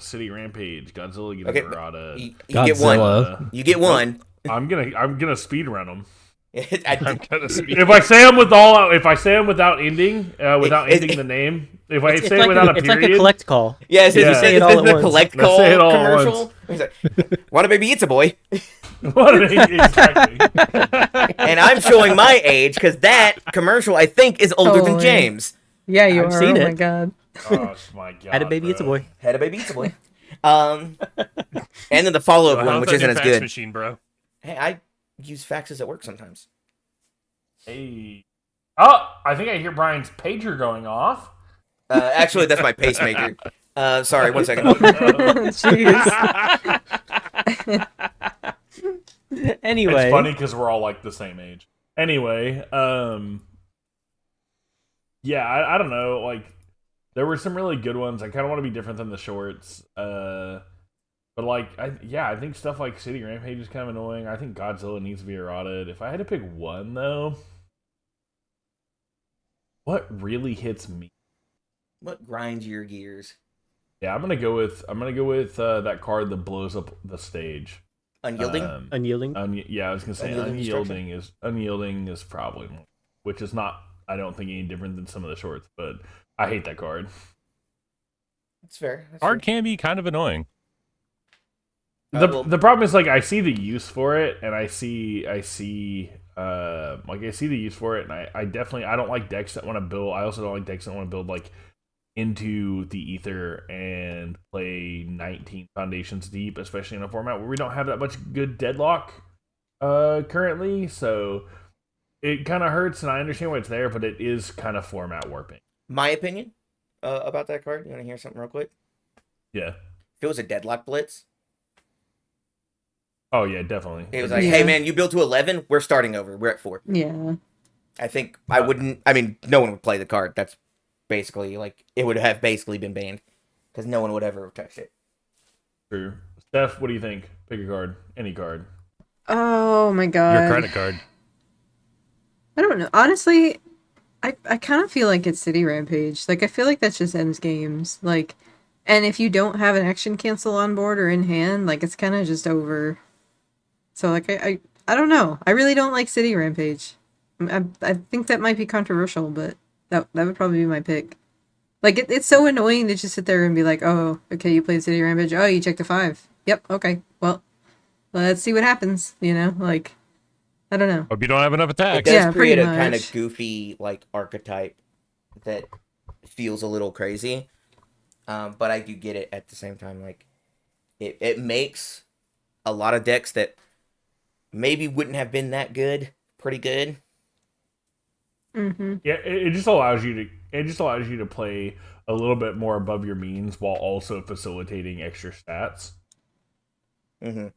City Rampage, Godzilla getting Okay, Errata. You get one. Godzilla. You get one. I'm gonna speed run them. I'm gonna speak. If I say them without ending, ending the name, if I say it without a it's like a period, collect call. Yes, Yeah. it's Say it all at the once. collect Let's call say it all at commercial. He's like, "Want a baby? It's a boy." exactly. And I'm showing my age because that commercial I think is older than Totally. James. Yeah, you I've are. seen Oh my it. god. Oh my god! Had a baby, it's a bro. boy. Had a baby, it's a boy. And then the follow-up one, How's which that isn't new as fax good. machine, bro. Hey, I use faxes at work sometimes. Hey. Oh, I think I hear Brian's pager going off. Actually, that's my pacemaker. Sorry, 1 second. Jeez. Anyway, It's funny because we're all like the same age. Anyway, yeah, I don't know. Like, there were some really good ones. I kind of want to be different than the shorts. But like, I think stuff like City Rampage is kind of annoying. I think Godzilla needs to be errated. If I had to pick one though, what really hits me? What grinds your gears? Yeah, I'm gonna go with that card that blows up the stage. Unyielding? unyielding. Yeah, I was gonna say Unyielding unyielding is probably one, which is not, I don't think, any different than some of the shorts, but I hate that card. That's fair. That's Card fair. can be kind of annoying. The problem is, like, I see the use for it, and I see the use for it, and I definitely, I don't like decks that want to build. I also don't like decks that want to build like into the ether and play 19 foundations deep, especially in a format where we don't have that much good deadlock currently. So it kind of hurts, and I understand why it's there, but it is kind of format warping. My opinion about that card. You want to hear something real quick? Yeah. If it was a deadlock blitz, Oh yeah, definitely. it was like, Yeah. hey man, you built to 11, we're starting over. We're at 4. Yeah. I think I wouldn't. I mean, no one would play the card. That's basically like it would have basically been banned because no one would ever have touched it. True. Steph, what do you think? Pick a card, any card. Oh my god. Your credit card. I don't know. Honestly, I kind of feel like it's City Rampage. Like, I feel like that's just ends games. Like, and if you don't have an action cancel on board or in hand, like, it's kind of just over. So, like, I don't know. I really don't like City Rampage. I think that might be controversial, but that would probably be my pick. Like, it's so annoying to just sit there and be like, oh, okay, you played City Rampage. Oh, you checked a 5. Yep, okay. Well, let's see what happens, you know? Like, I don't know. Hope you don't have enough It attacks. does Yeah, create pretty a kind of much. goofy like archetype that feels a little crazy, but I do get it at the same time. Like it makes a lot of decks that maybe wouldn't have been that good pretty good. Mm-hmm. Yeah, it just allows you to play a little bit more above your means while also facilitating extra stats. Mm-hmm.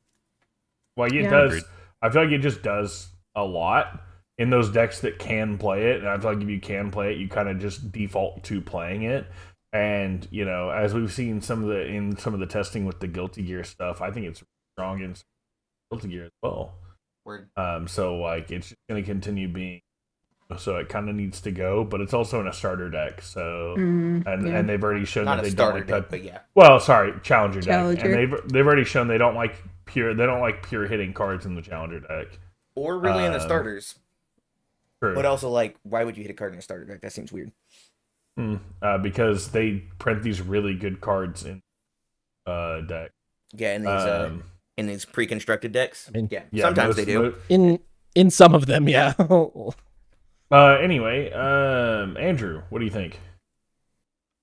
Like it Yeah. does. Agreed. I feel like it just does a lot in those decks that can play it, and I feel like if you can play it, you kind of just default to playing it. And you know, as we've seen in some of the testing with the Guilty Gear stuff, I think it's strong in Guilty Gear as well. Word. So like it's just going to continue being. So it kind of needs to go, but it's also in a starter deck. So Yeah. and they've already shown Not that a they starter don't like deck, that. but yeah. Well, sorry, challenger deck, Challenger. and they've already shown they don't like pure hitting cards in the challenger deck. Or really in the Um, starters. True. But also like, why would you hit a card in a starter deck? That seems weird. Because they print these really good cards in deck. Yeah, in these pre-constructed decks. I mean, yeah, sometimes they do. In some of them, yeah. Anyway, Andrew, what do you think?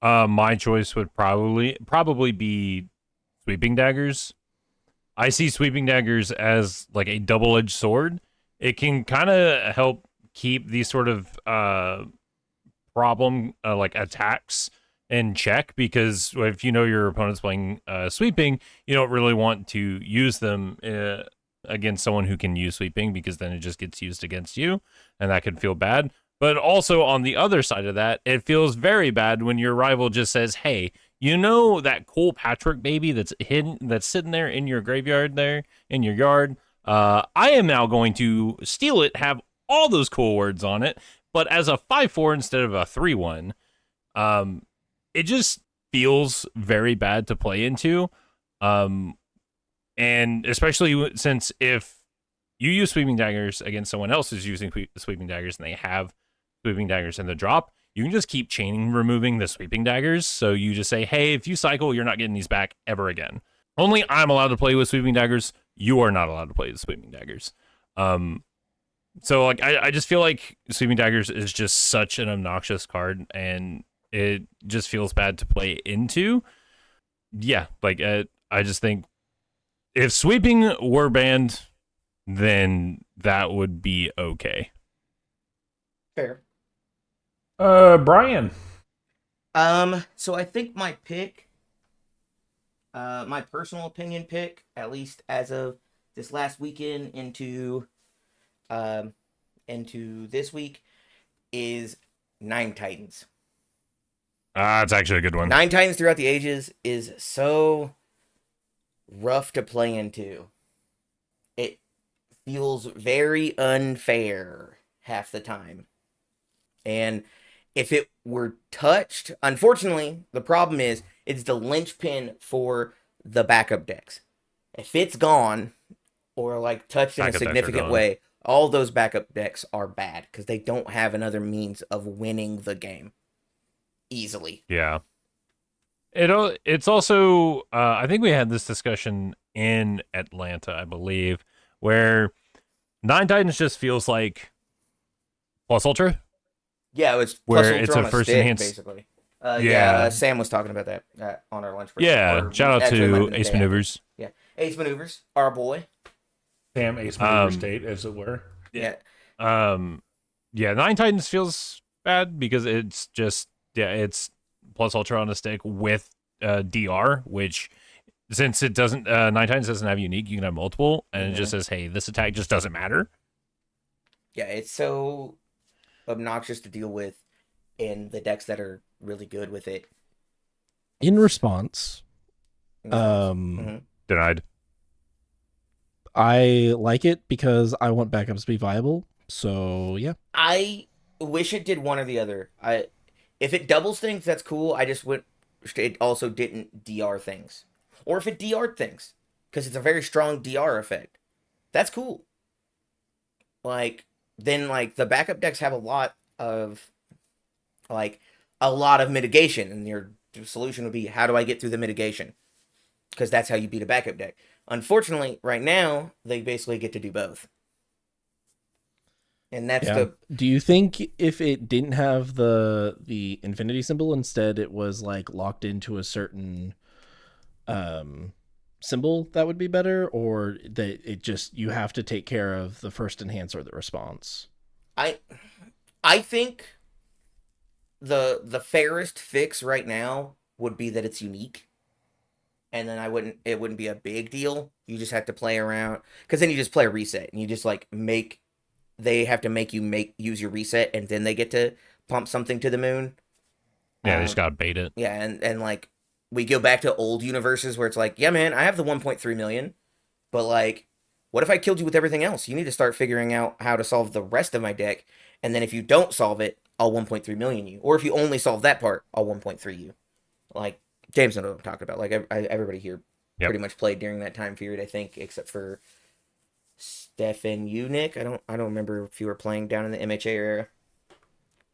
My choice would probably be sweeping daggers. I see sweeping daggers as like a double-edged sword. It can kind of help keep these sort of problem like attacks in check, because if you know your opponent's playing sweeping, you don't really want to use them against someone who can use sweeping, because then it just gets used against you, and that could feel bad. But also on the other side of that, it feels very bad when your rival just says, hey, you know that cool Patrick baby that's hidden, that's sitting there in your graveyard there, in your yard? I am now going to steal it, have all those cool words on it, but as a 5/4 instead of a 3/1. It just feels very bad to play into. And especially since if you use sweeping daggers against someone else who's using sweeping daggers and they have sweeping daggers in the drop, you can just keep chaining removing the sweeping daggers. So you just say, hey, if you cycle, you're not getting these back ever again. Only I'm allowed to play with sweeping daggers. You are not allowed to play with sweeping daggers. So like I just feel like sweeping daggers is just such an obnoxious card, and it just feels bad to play into. Yeah, like I just think if sweeping were banned, then that would be okay. Fair. Bryan. So I think my pick, my personal opinion pick, at least as of this last weekend into this week, is 9 Titans. It's actually a good one. 9 Titans throughout the ages is so rough to play into. It feels very unfair half the time. And if it were touched, unfortunately, the problem is it's the linchpin for the backup decks. If it's gone or like touched in a Backup decks are significant gone. way, all those backup decks are bad because they don't have another means of winning the game easily. Yeah. It's also I think we had this discussion in Atlanta, I believe, where 9 Titans just feels like plus ultra. Yeah, it was Where plus ultra it's on a a first stick, enhanced- basically. Sam was talking about that on our lunch break. Yeah, Or shout out actually, it might have to been the Ace day after. Maneuvers. Yeah, Ace Maneuvers, our boy. Sam Ace Maneuver State, as it were. Yeah. Yeah, Nine Titans feels bad because it's just it's plus ultra on a stick with DR, which since it doesn't Nine Titans doesn't have unique, you can have multiple, and it just says, hey, this attack just doesn't matter. Yeah, it's so obnoxious to deal with in the decks that are really good with it. In response, Mhm. Denied. I like it because I want backups to be viable. So yeah. I wish it did one or the other. If it doubles things, that's cool. I just wish it also didn't DR things, or if it DR'd things, because it's a very strong DR effect. That's cool. Like then, like the backup decks have a lot of mitigation, and your solution would be, how do I get through the mitigation? Because that's how you beat a backup deck. Unfortunately, right now they basically get to do both. And that's Do you think if it didn't have the infinity symbol, instead it was like locked into a certain symbol, that would be better, or that it just you have to take care of the first enhance or the response? I think the fairest fix right now would be that it's unique. And then it wouldn't be a big deal. You just have to play around, because then you just play a reset and you just like they have to make you use your reset, and then they get to pump something to the moon. Yeah, they just gotta bait it. Yeah, and like we go back to old universes where it's like, yeah, man, I have the 1.3 million, but like, what if I killed you with everything else? You need to start figuring out how to solve the rest of my deck, and then if you don't solve it, I'll 1.3 million you. Or if you only solve that part, I'll 1.3 you. Like, James knows what I'm talking about. Like, everybody here pretty much played during that time period, I think, except for Steph and you, Nick. I don't remember if you were playing down in the MHA era.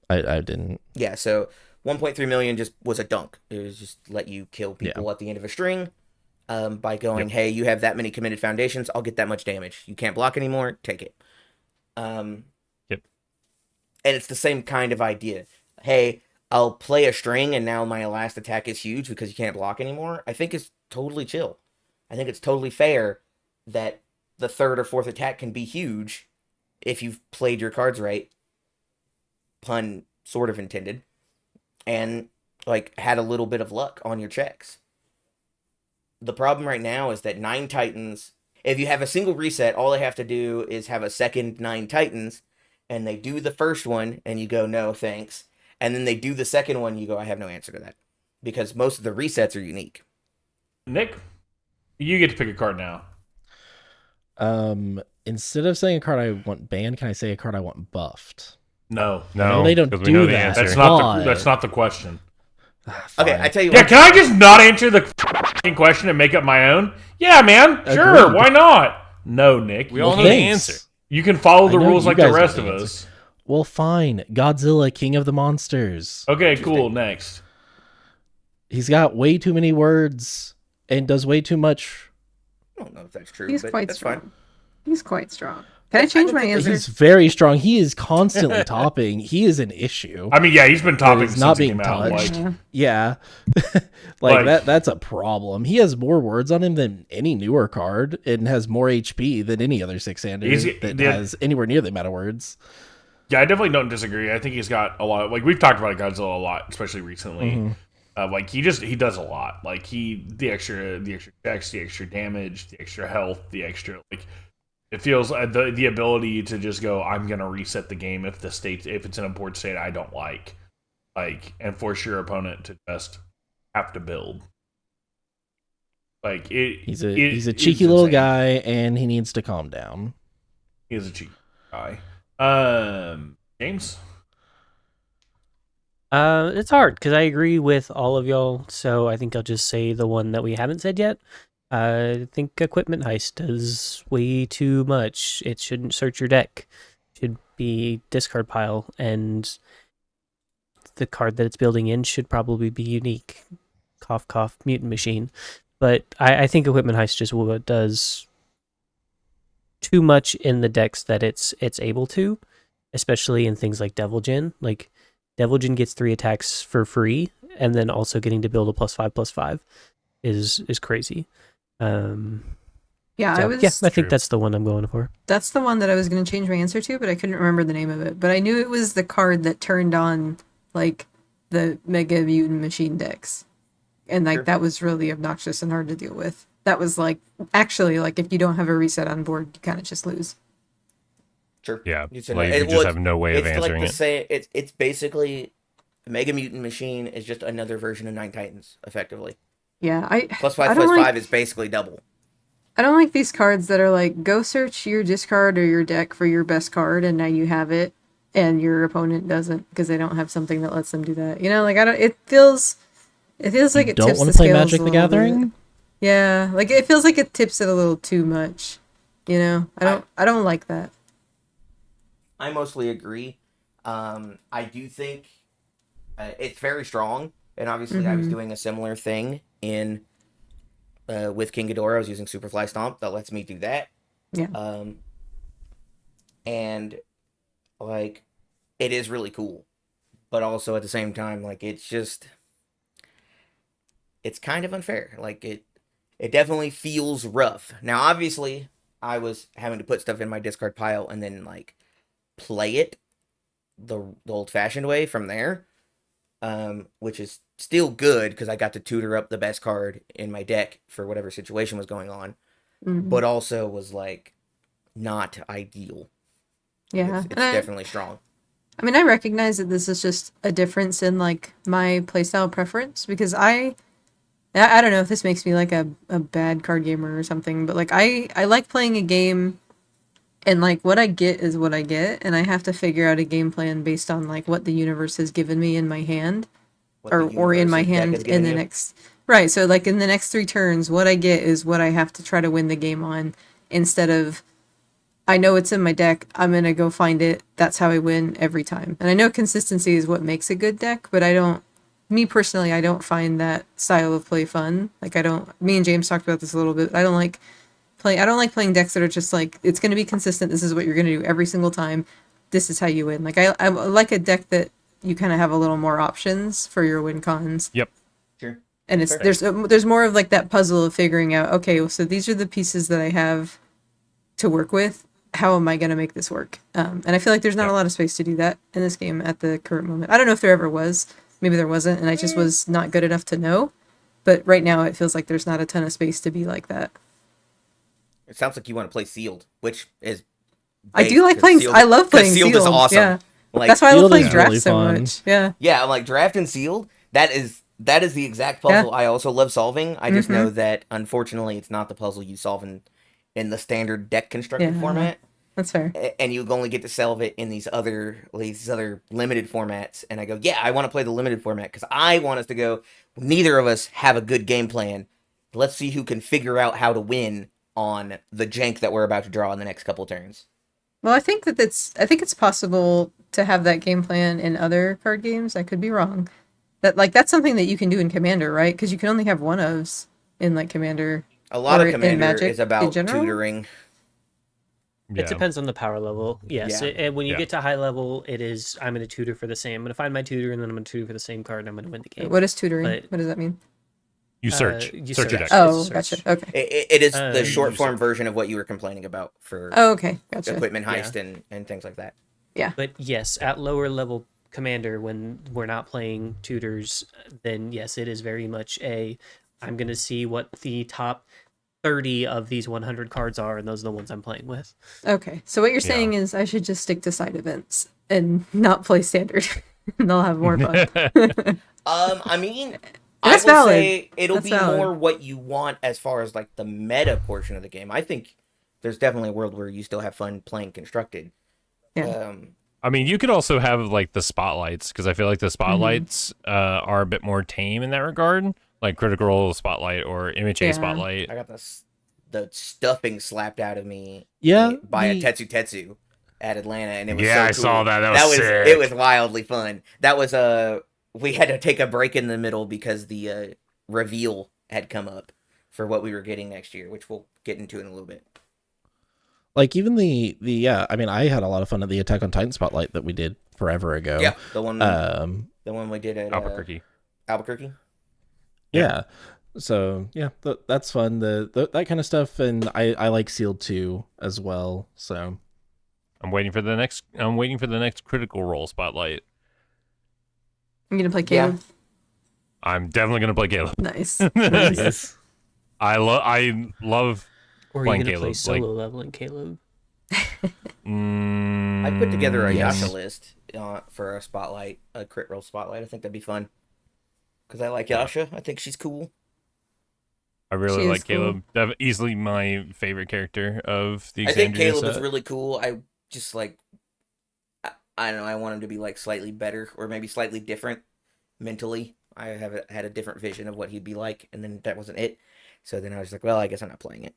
I didn't. Yeah, so 1.3 million just was a dunk. It was just let you kill people at the end of a string by going, hey, you have that many committed foundations, I'll get that much damage. You can't block anymore, take it. And it's the same kind of idea. Hey, I'll play a string and now my last attack is huge because you can't block anymore. I think it's totally chill. I think it's totally fair that the third or fourth attack can be huge if you've played your cards right. Pun sort of intended. And like had a little bit of luck on your checks. The problem right now is that 9 Titans, if you have a single reset, all they have to do is have a second 9 Titans, and they do the first one and you go, no thanks. And then they do the second one, you go, I have no answer to that. Because most of the resets are unique. Nick, you get to pick a card now. Instead of saying a card I want banned, can I say a card I want buffed? No, No, they don't 'cause we do know the that. answer. That's not the question. Okay, I tell you Yeah, what. can I just not answer the f***ing question and make up my own? Yeah, man, sure, Agreed. why not? No, Nick. We all know the answer. You can follow the I know rules you like the guys know rest the of answer. us. Well, fine. Godzilla, King of the Monsters. Okay, cool. Next. He's got way too many words and does way too much. I don't know if that's true, He's but quite that's strong. fine. He's quite strong. Can I change my answer? He's very strong. He is constantly topping. He is an issue. I mean, yeah, he's been topping is since not he being came out. touched. Like, Yeah. Like- that's a problem. He has more words on him than any newer card and has more HP than any other six-hander that has anywhere near the amount of words. yeah, I definitely don't disagree. I think he's got a lot. Like we've talked about Godzilla a lot, especially recently. Like he does a lot. Like the extra checks, the extra damage, the extra health, the extra like. It feels the ability to just go, I'm gonna reset the game if it's in a board state I don't like, and force your opponent to just have to build. Like He's a cheeky little guy, and he needs to calm down. He is a cheeky guy. James. It's hard because I agree with all of y'all. So I think I'll just say the one that we haven't said yet. I think Equipment Heist does way too much. It shouldn't search your deck. It should be discard pile, and the card that it's building in should probably be unique. Cough, cough, Mutant Machine. But I think Equipment Heist just does too much in the decks that it's able to, especially in things like Devil Jin. Like, Devil Jin gets 3 attacks for free, and then also getting to build a +5/+5 is crazy. Yeah, So, I was. yeah, I think True. that's the one I'm going for. That's the one that I was going to change my answer to, but I couldn't remember the name of it. But I knew it was the card that turned on like the Mega Mutant Machine decks, and like Sure. that was really obnoxious and hard to deal with. That was like actually like if you don't have a reset on board, you kind of just lose. Sure. Yeah, You said like no. you Well, just have no way of it's like answering the it. say. It's basically Mega Mutant Machine is just another version of Nine Titans, effectively. Yeah, I Plus I five don't plus like five is basically double. I don't like these cards that are like go search your discard or your deck for your best card, and now you have it, and your opponent doesn't because they don't have something that lets them do that. You know, like I don't. It feels like You it don't tips want the to play scales Magic a the little bit. Gathering? Yeah, like it feels like it tips it a little too much. You know, I don't like that. I mostly agree. I do think it's very strong, and obviously I was doing a similar thing in with King Ghidorah. I was using Superfly Stomp that lets me do that. Yeah. And like it is really cool, but also at the same time, like it's kind of unfair. Like it definitely feels rough. Now, obviously, I was having to put stuff in my discard pile and then like play it the old fashioned way from there, which is still good because I got to tutor up the best card in my deck for whatever situation was going on, but also was like not ideal. Yeah, It's and I definitely strong. mean, I recognize that this is just a difference in like my playstyle preference because I don't know if this makes me like a bad card gamer or something, but like I like playing a game and like what I get is what I get, and I have to figure out a game plan based on like what the universe has given me in my hand What or in my universe's deck hand is in giving the you. next right. So like in the next 3 turns, what I get is what I have to try to win the game on instead of I know it's in my deck. I'm going to go find it. That's how I win every time. And I know consistency is what makes a good deck, but me personally, I don't find that style of play fun. Like me and James talked about this a little bit. I don't like playing decks that are just like, it's going to be consistent. This is what you're going to do every single time. This is how you win. Like I like a deck that you kind of have a little more options for your win cons. Yep. Sure. And it's, Fair. there's more of like that puzzle of figuring out, okay, well, so these are the pieces that I have to work with. How am I going to make this work? And I feel like there's not a lot of space to do that in this game at the current moment. I don't know if there ever was. Maybe there wasn't, and I just was not good enough to know. But right now, it feels like there's not a ton of space to be like that. It sounds like you want to play Sealed, which is. I do like playing. I love playing Sealed. Is awesome. Yeah, Like, that's why I love Sealed playing is draft really so fun. much. Yeah, yeah, I'm like draft and Sealed. That is the exact puzzle I also love solving. I just know that unfortunately, it's not the puzzle you solve in the standard deck constructed format. that's fair. And you only get to solve it in these other limited formats. And I go, yeah, I want to play the limited format because I want us to go. Neither of us have a good game plan. Let's see who can figure out how to win on the jank that we're about to draw in the next couple turns. Well, I think it's possible to have that game plan in other card games. I could be wrong. That's something that you can do in Commander, right? Because you can only have one ofs in like Commander. A lot or of in Commander Magic is about in general? tutoring. It depends on the power level. Yes. Yeah. And when you Yeah. get to high level, it is I'm going to tutor for the same. I'm going to find my tutor, and then I'm going to tutor for the same card, and I'm going to win the game. What is tutoring? But- what does that mean? You search. you search your search. deck. Oh, It's a gotcha. search. Okay. It is the You short form search. version of what you were complaining about for Oh, okay. Gotcha. equipment Yeah. heist and things like that. But yes, at lower level Commander, when we're not playing tutors, then yes, it is very much I'm going to see what the top 30 of these 100 cards are, and those are the ones I'm playing with. Okay. So what you're saying is I should just stick to side events and not play standard, and I'll have more fun. I mean, That's I will valid. say it'll That's be valid. more what you want as far as like the meta portion of the game. I think there's definitely a world where you still have fun playing constructed. Yeah. I mean, you could also have like the spotlights because I feel like the spotlights are a bit more tame in that regard, like Critical Role Spotlight or MHA Yeah. Spotlight. I got the stuffing slapped out of me Yeah, by a Tetsu at Atlanta, and it was Yeah, so I cool. saw that. That was sick. It was wildly fun. That was we had to take a break in the middle because the reveal had come up for what we were getting next year, which we'll get into in a little bit. Like even the I mean, I had a lot of fun at the Attack on Titan spotlight that we did forever ago. Yeah, the one Um, we did at Albuquerque. Albuquerque. Yeah. So yeah, that's fun. That kind of stuff, and I like Sealed 2 as well. So I'm waiting for the next Critical Role spotlight. I'm gonna play Yeah. Caleb. I'm definitely gonna play Caleb. Nice. yes. I love Or are you playing gonna play Caleb. solo leveling Caleb? I put together a Yes. Yasha list for a spotlight, a crit roll spotlight. I think that'd be fun because I like Yasha. I think she's cool. I really She is like Caleb. Easily my favorite character of the I think Exandria Caleb set. is really cool. I just like, I don't know. I want him to be like slightly better or maybe slightly different mentally. I had a different vision of what he'd be like, and then that wasn't it. So then I was like, well, I guess I'm not playing it.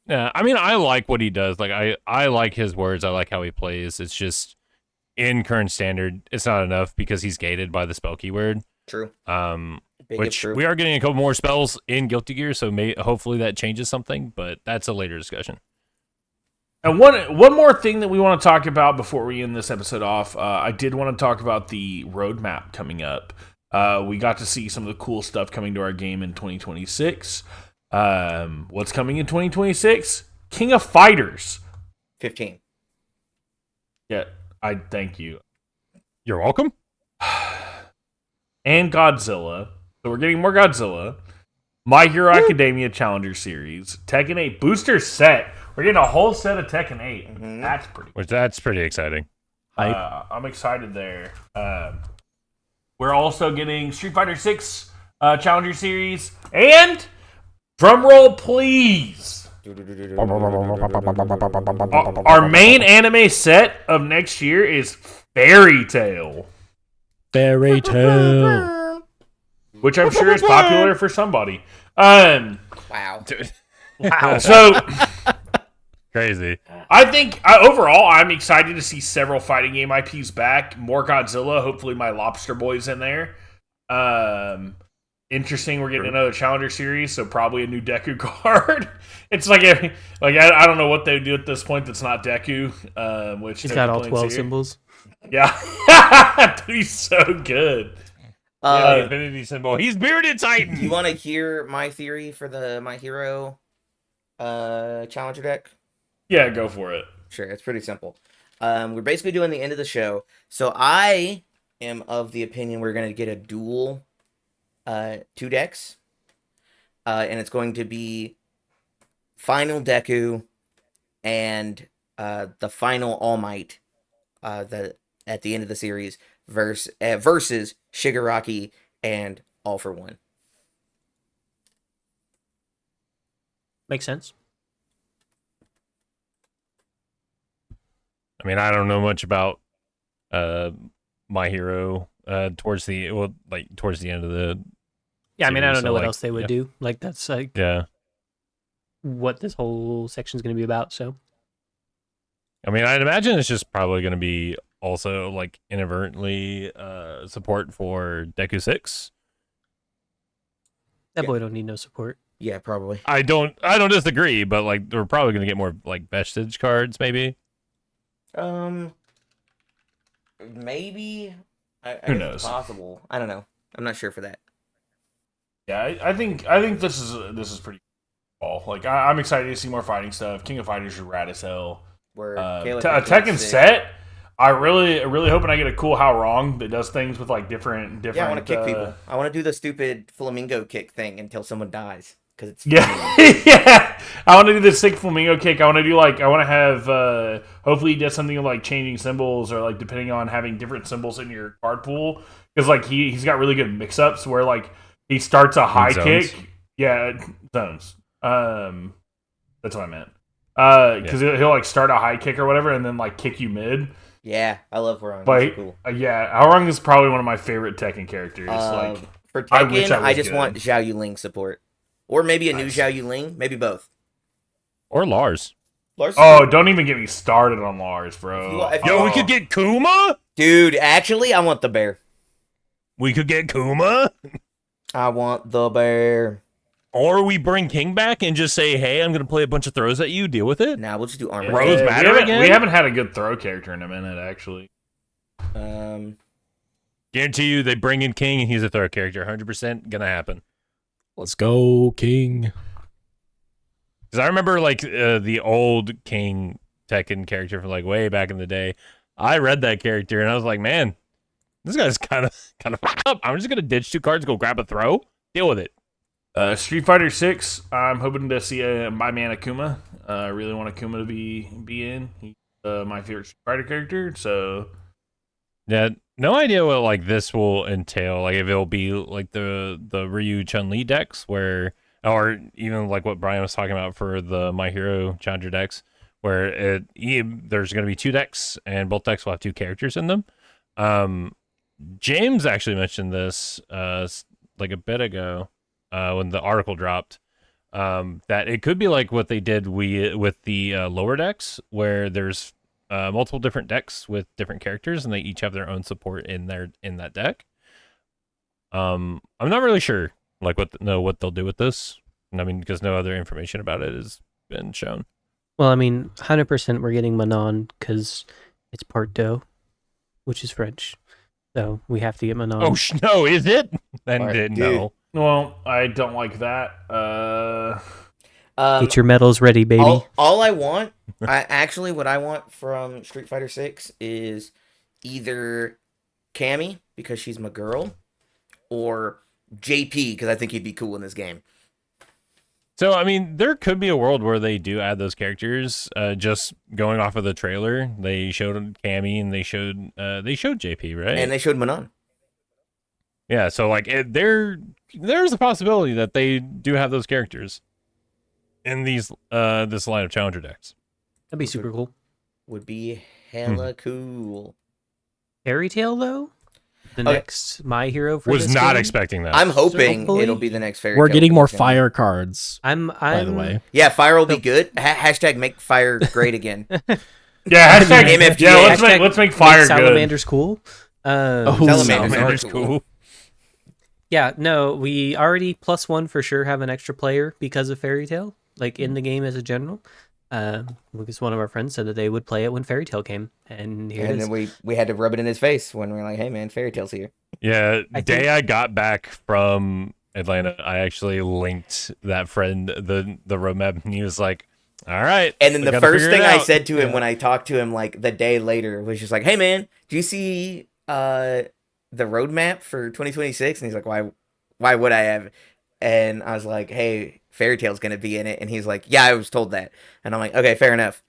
Yeah, I mean, I like what he does. Like, I like his words. I like how he plays. It's just in current standard, it's not enough because he's gated by the spell keyword. True. Big if Which true. we are getting a couple more spells in Guilty Gear, so hopefully that changes something. But that's a later discussion. And one more thing that we want to talk about before we end this episode off, I did want to talk about the roadmap coming up. We got to see some of the cool stuff coming to our game in 2026. What's coming in 2026? King of Fighters. 15. Yeah, I thank you. You're welcome. And Godzilla. So we're getting more Godzilla. My Hero Academia Challenger Series. Tekken 8 booster set. We're getting a whole set of Tekken 8. Mhm. That's pretty Exciting. I'm excited there. We're also getting Street Fighter 6 Challenger Series. And, drum roll please, our main anime set of next year is Fairy Tail, Fairy Tale. which I'm sure is popular for somebody. Wow. Dude, So crazy. I think overall, I'm excited to see several fighting game IPs back. More Godzilla. Hopefully, my Lobster Boy's in there. Interesting. We're getting another Challenger series, so probably a new Deku card. It's like I don't know what they do at this point. That's not Deku. Which He's got all Deku 12 here. symbols. Yeah, dude, he's so good. The Infinity symbol. He's Bearded Titan. You want to hear my theory for the My Hero Challenger deck? Yeah, go for it. Sure, it's pretty simple. We're basically doing the end of the show. So I am of the opinion we're going to get a dual 2 decks. And it's going to be Final Deku and the Final All Might at the end of the series versus Shigaraki and All for One. Makes sense. I mean, I don't know much about My Hero towards the end of the Yeah, I mean, I series, don't so, know what like, else they would do. Like, that's like yeah. what this whole section's going to be about. So, I mean, I'd imagine it's just probably going to be also like inadvertently support for Deku 6. that Yeah. boy don't need no support. Yeah, probably. I don't disagree, but like we're probably going to get more like vestige cards maybe. Maybe. I Who guess knows? It's possible. I don't know. I'm not sure for that. Yeah, I think this is pretty cool. Like I'm excited to see more fighting stuff. King of Fighters is rad as hell. Where A Caleb Tekken sick. set. I really hoping I get a cool How Wrong that does things with like different. Yeah, I want to kick people. I want to do the stupid flamingo kick thing until someone dies because it's Yeah, funny. yeah. I want to do the sick flamingo kick. I want to have. Hopefully, he does something like changing symbols or like depending on having different symbols in your card pool because like he's got really good mix ups where like he starts a high zones? kick. Yeah, zones. That's what I meant. Because he'll like start a high kick or whatever and then like kick you mid. Yeah, I love Ryan. But That's cool. yeah, How Wrong is probably one of my favorite Tekken characters. Like For I wish Tekken, I was I just good. want Xiao Yuling support. Or maybe a new Nice. Xiao Yuling. Maybe both. Or Lars. Lars, Oh, don't even get me started on Lars, bro. If you- Yo, we Oh. could get Kuma? dude, actually, I want the bear. We could get Kuma? I want the bear. Or we bring King back and just say, hey, I'm going to play a bunch of throws at you. Deal with it. Nah, we'll just do armor. Rose Yeah, Matter we again? haven't had a good throw character in a minute, actually. Guarantee you, they bring in King and he's a throw character. 100% gonna happen. Let's go, King. Because I remember like the old King Tekken character from like way back in the day. I read that character and I was like, man, this guy's kind of fucked up. I'm just gonna ditch 2 cards, go grab a throw, deal with it. Street Fighter 6. I'm hoping to see my man Akuma. I really want Akuma to be in. He's my favorite Street Fighter character. So Yeah, no idea what like this will entail. Like if it'll be like the Ryu Chun-Li decks where, or even like what Bryan was talking about for the My Hero Challenger decks, where there's going to be 2 decks and both decks will have 2 characters in them. James actually mentioned this like a bit ago when the article dropped, that it could be like what they did with the lower decks, where there's multiple different decks with different characters, and they each have their own support in that deck. I'm not really sure like what they'll do with this. I mean, because no other information about it has been shown. Well, I mean, 100% we're getting Manon because it's part dough, which is French. So we have to get Manon. Oh no, is it? Then Alright, didn't dude. know. well, I don't like that. Get your medals ready, baby. All I want, what I want from Street Fighter 6 is either Cammy, because she's my girl, or JP, because I think he'd be cool in this game. So I mean, there could be a world where they do add those characters. Just going off of the trailer, they showed Cammy and they showed JP, right? And they showed Manon. Yeah, so like there's a possibility that they do have those characters in these this line of challenger decks. That'd be super cool. Would be hella cool. Fairy Tail, though? The Okay. next My Hero for Was this not game? expecting that. I'm hoping hopefully- it'll be the next fairy. We're Tail getting for more this game. fire cards, I'm by the way. Yeah, fire will be good. Hashtag make fire great again. Yeah, hashtag MFGA. yeah. Let's make fire good. Salamander's cool. Salamanders Salamander's are cool. Yeah, no, we already +1 for sure have an extra player because of Fairy Tail, like in the game as a general. Because one of our friends said that they would play it when Fairy Tail came, and here it And is. then we had to rub it in his face when we were like, "Hey man, fairy tales here." Yeah, I day think- I got back from Atlanta, I actually linked that friend the roadmap, and he was like, "All right." And then we the gotta first figure it thing I out." said to him Yeah. when I talked to him like the day later was just like, "Hey man, do you see the roadmap for 2026?" And he's like, "Why would I have?" And I was like, "Hey, Fairy Tail's gonna be in it." And he's like, "Yeah, I was told that." And I'm like, "Okay, fair enough.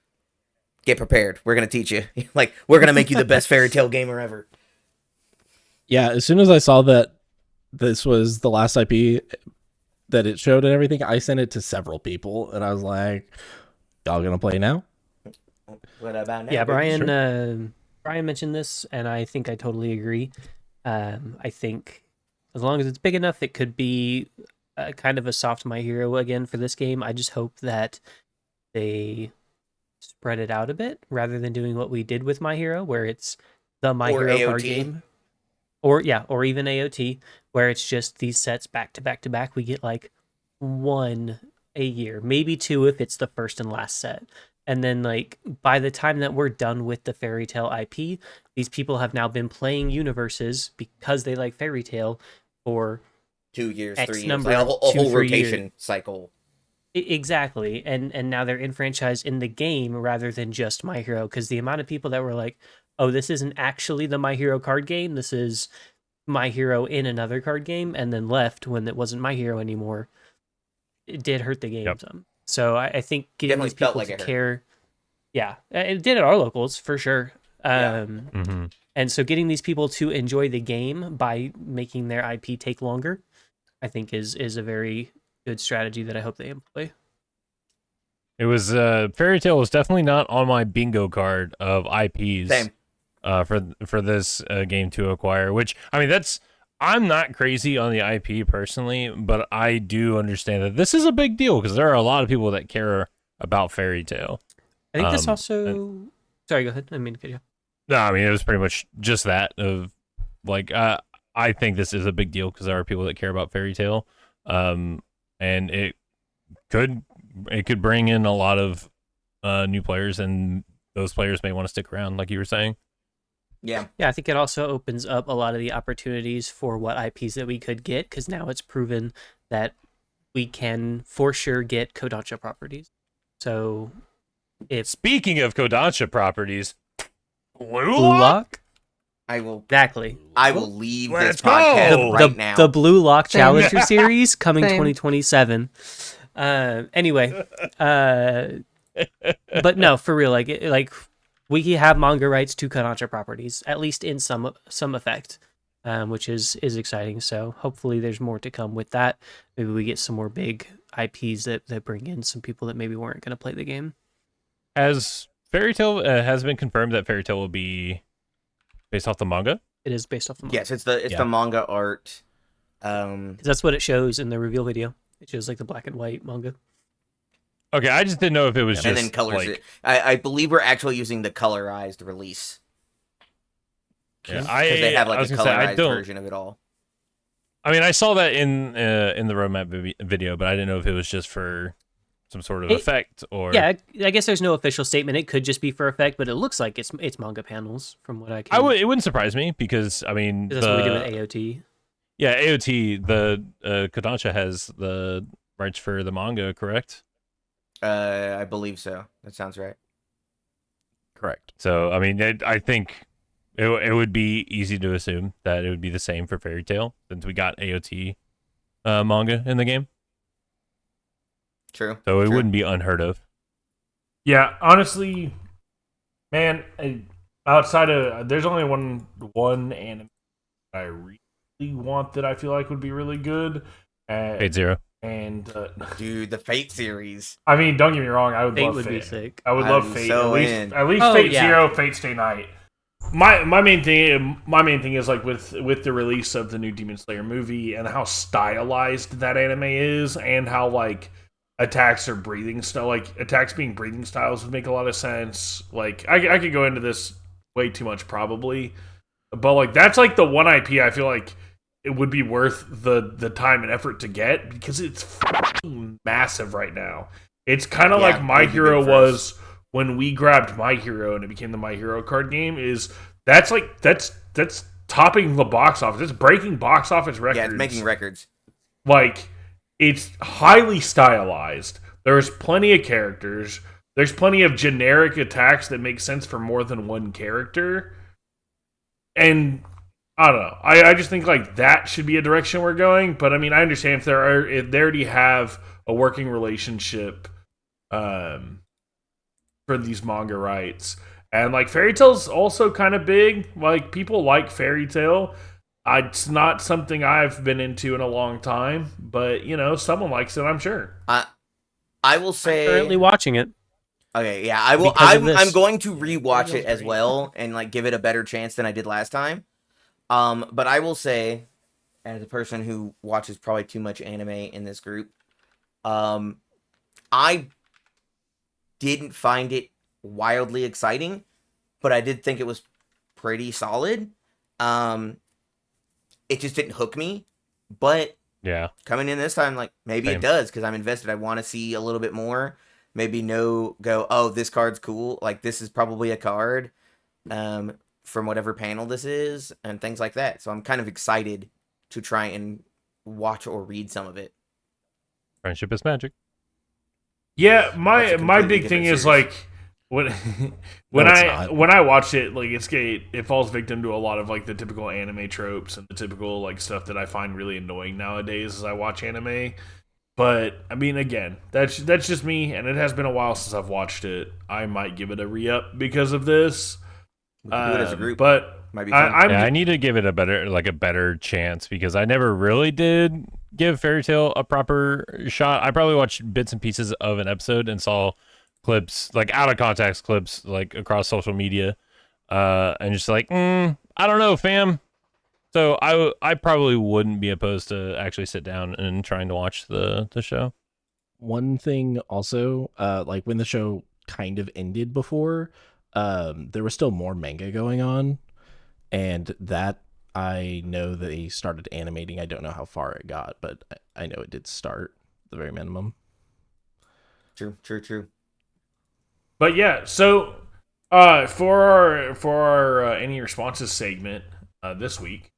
Get prepared. We're gonna teach you. Like, we're gonna make you the best Fairy Tail gamer ever." Yeah, as soon as I saw that this was the last IP that it showed and everything, I sent it to several people, and I was like, "Y'all gonna play now?" What about now? Yeah, baby? Brian. Brian mentioned this, and I think I totally agree. I think as long as it's big enough, it could be kind of a soft My Hero again for this game. I just hope that they spread it out a bit rather than doing what we did with My Hero, where it's the My Or Hero card AOT. game, or even AOT, where it's just these sets back to back to back. We get like one a year, maybe 2 if it's the first and last set. And then, like, by the time that we're done with the Fairy Tail IP, these people have now been playing universes because they like Fairy Tail for 2 years, X 3 years, number, like a whole 2-3 rotation cycle. exactly. And now they're enfranchised in the game rather than just My Hero. Because the amount of people that were like, "Oh, this isn't actually the My Hero card game. This is My Hero in another card game," and then left when it wasn't My Hero anymore, it did hurt the game Yep. some. So I think getting Definitely these felt people like to it hurt. care, yeah, it did at our locals for sure. Yeah. Mhm. And so getting these people to enjoy the game by making their IP take longer, I think is a very good strategy that I hope they employ. It was Fairy Tail was definitely not on my bingo card of IPs. Same. For this game to acquire, which I mean I'm not crazy on the IP personally, but I do understand that this is a big deal because there are a lot of people that care about Fairy Tail. I think this Um, also. Sorry, go ahead. I mean, cut you off. No, I mean it was pretty much just that of like I think this is a big deal because there are people that care about Fairy Tail, and it could bring in a lot of new players, and those players may want to stick around, like you were saying. Yeah. Yeah, I think it also opens up a lot of the opportunities for what IPs that we could get, because now it's proven that we can for sure get Kodansha properties. So if Speaking of Kodansha properties, Blue Blue Lock? Lock, I will exactly. leave Let's this go! podcast right the, now. the Blue Lock Same. Challenger series coming Same. 2027. Anyway, but no, for real, like we have manga rights to Kodansha properties, at least in some effect, which is exciting. So hopefully there's more to come with that. Maybe we get some more big IPs that bring in some people that maybe weren't going to play the game. Has Fairy Tail has been confirmed that Fairy Tail will be based off the manga? It is based off the manga. Yes, it's the manga art. 'Cause that's what it shows in the reveal video. It shows like the black and white manga. Okay, I just didn't know if it was just and then colors like, it. I believe we're actually using the colorized release. Yeah, Because they have I like was a gonna say, I colorized don't. version of it all. I mean, I saw that in the roadmap video, but I didn't know if it was just for some sort of effect or. Yeah, I guess there's no official statement. It could just be for effect, but it looks like it's manga panels from what I can. It wouldn't surprise me because I mean That's what we do with AOT. Yeah, AOT. The Kodansha has the rights for the manga, correct? I believe so. That sounds right. Correct. So I mean, I think it would be easy to assume that it would be the same for Fairy Tail since we got AOT manga in the game. True. So it True. wouldn't be unheard of. Yeah, honestly, man, outside of there's only one anime that I really want that I feel like would be really good. Fate Zero. And Dude, the Fate series. I mean, don't get me wrong, I would Fate love would be Fate. sick. I would I love would be Fate. so at in. least Oh, Fate yeah. Zero, Fate Stay Night. My main thing is like with the release of the new Demon Slayer movie and how stylized that anime is, and how like attacks being breathing styles would make a lot of sense. Like I could go into this way too much probably, but like that's like the one IP I feel like it would be worth the time and effort to get because it's fucking massive right now. It's kind of Yeah, like My it'd be Hero big for us. was when we grabbed My Hero and it became the My Hero card game. That's topping the box office. It's breaking box office records. Yeah, it's making records. Like, it's highly stylized. There's plenty of characters. There's plenty of generic attacks that make sense for more than one character. And I don't know. I just think like that should be a direction we're going. But I mean, I understand if they already have a working relationship for these manga rights. And like Fairy Tail's also kind of big. Like people like Fairy Tail. It's not something I've been into in a long time, but you know, someone likes it, I'm sure. I will say Currently watching it. Okay, yeah, I will. Because of this. I'm going to rewatch it as well and like give it a better chance than I did last time. But I will say, as a person who watches probably too much anime in this group, I didn't find it wildly exciting, but I did think it was pretty solid. It just didn't hook me, but Yeah. coming in this time, like maybe Same. it does because I'm invested. I want to see a little bit more. Maybe oh, this card's cool. Like this is probably a card from whatever panel this is and things like that. So I'm kind of excited to try and watch or read some of it. Friendship is magic. Yeah, That's a my completely big thing different is series. like when it's not. when I watch it, like it falls victim to a lot of like the typical anime tropes and the typical like stuff that I find really annoying nowadays as I watch anime. But I mean, again, that's just me, and it has been a while since I've watched it. I might give it a re-up because of this. We can do it as a group. But Might be fun. I need to give it a better chance because I never really did give Fairy Tail a proper shot. I probably watched bits and pieces of an episode and saw clips, like out of context clips, like across social media, and just like, I don't know, fam. So I probably wouldn't be opposed to actually sit down and trying to watch the show. One thing also, like when the show kind of ended before, there was still more manga going on, and that I know they started animating. I don't know how far it got, but I know it did start the very minimum. True. But yeah, so For our any responses segment this week,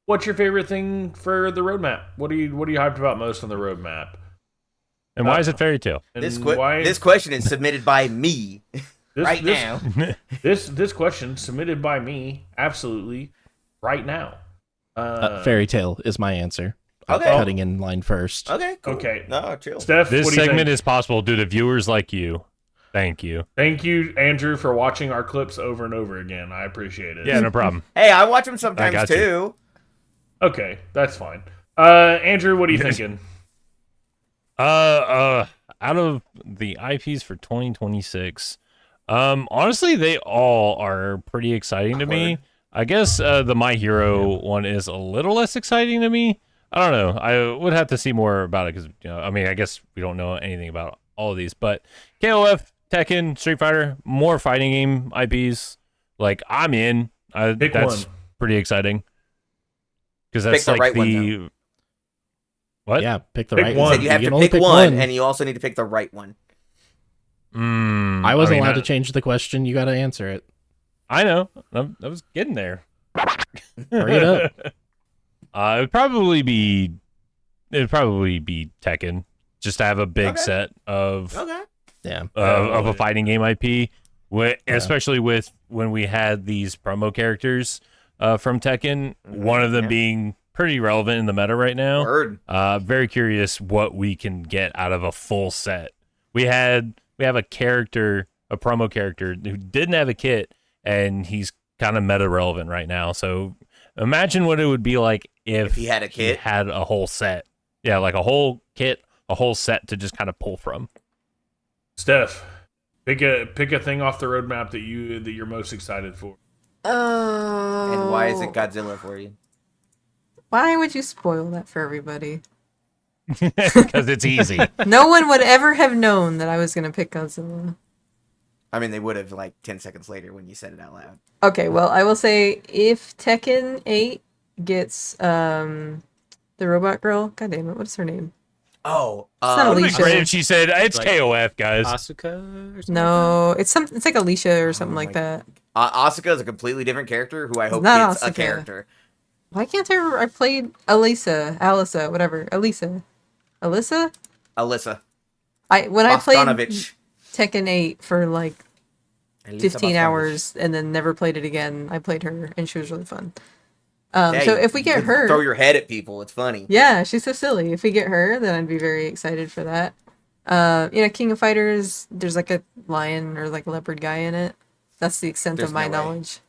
what's your favorite thing for the roadmap? What are you hyped about most on the roadmap? And why is it fairy tale? And This question is submitted by me now. This question submitted by me, absolutely, right now. Fairy tale is my answer. I'm Okay. cutting in line first. Okay, cool. Okay. No, chill. Steph, This what do you segment think? is possible due to viewers like you. Thank you. Thank you, Andrew, for watching our clips over and over again. I appreciate it. Yeah, no problem. Hey, I watch them I sometimes got you. too. Okay, that's fine. Andrew, what are you thinking? Out of the IPs for 2026, honestly, they all are pretty exciting to me. I guess the My Hero one is a little less exciting to me. I don't know. I would have to see more about it because, I mean, I guess we don't know anything about all of these. But KOF, Tekken, Street Fighter, more fighting game IPs. Like, I'm in. Pick that's one. pretty exciting. Because Pick that's the like right one, the... What? Yeah, pick the Pick right one. one. You said you have can to only pick one, and you also need to pick the right one. I wasn't mean, allowed to change the question. You got to answer it. I know. I was getting there. Bring it up. It'd probably be Tekken, just to have a big Okay. set of Okay. Yeah. of a fighting game IP, especially with when we had these promo characters from Tekken. One of them yeah. being pretty relevant in the meta right now. Word. Very curious what we can get out of a full set. We have a character, a promo character who didn't have a kit, and he's kind of meta relevant right now. So imagine what it would be like if he had a he kit? had a whole set. Yeah, like a whole kit, a whole set to just kind of pull from. Steph, pick a thing off the roadmap that you're most excited for. And why is it Godzilla for you? Why would you spoil that for everybody? Because it's easy. No one would ever have known that I was gonna pick Godzilla. I mean, they would have like 10 seconds later when you said it out loud. Okay, well, I will say if Tekken 8 gets the robot girl, god damn it, what is her name? Oh, not It would be Alicia. great if she said it's Like- KOF, guys. Asuka or something? No, it's like Alicia or something like my- that. Asuka is a completely different character who I hope not gets a Asuka. character. Why can't I played Alyssa, whatever. Alyssa. Alyssa When I played Bogdanovich. Tekken 8 for like Alyssa 15 Bogdanovich. hours and then never played it again, I played her and she was really fun. Yeah, So you- if we you get can her, throw your head at people. It's funny. yeah, she's so silly. If we get her, then I'd be very excited for that. King of Fighters, there's like a lion or like leopard guy in it. That's the extent There's of my no way. knowledge.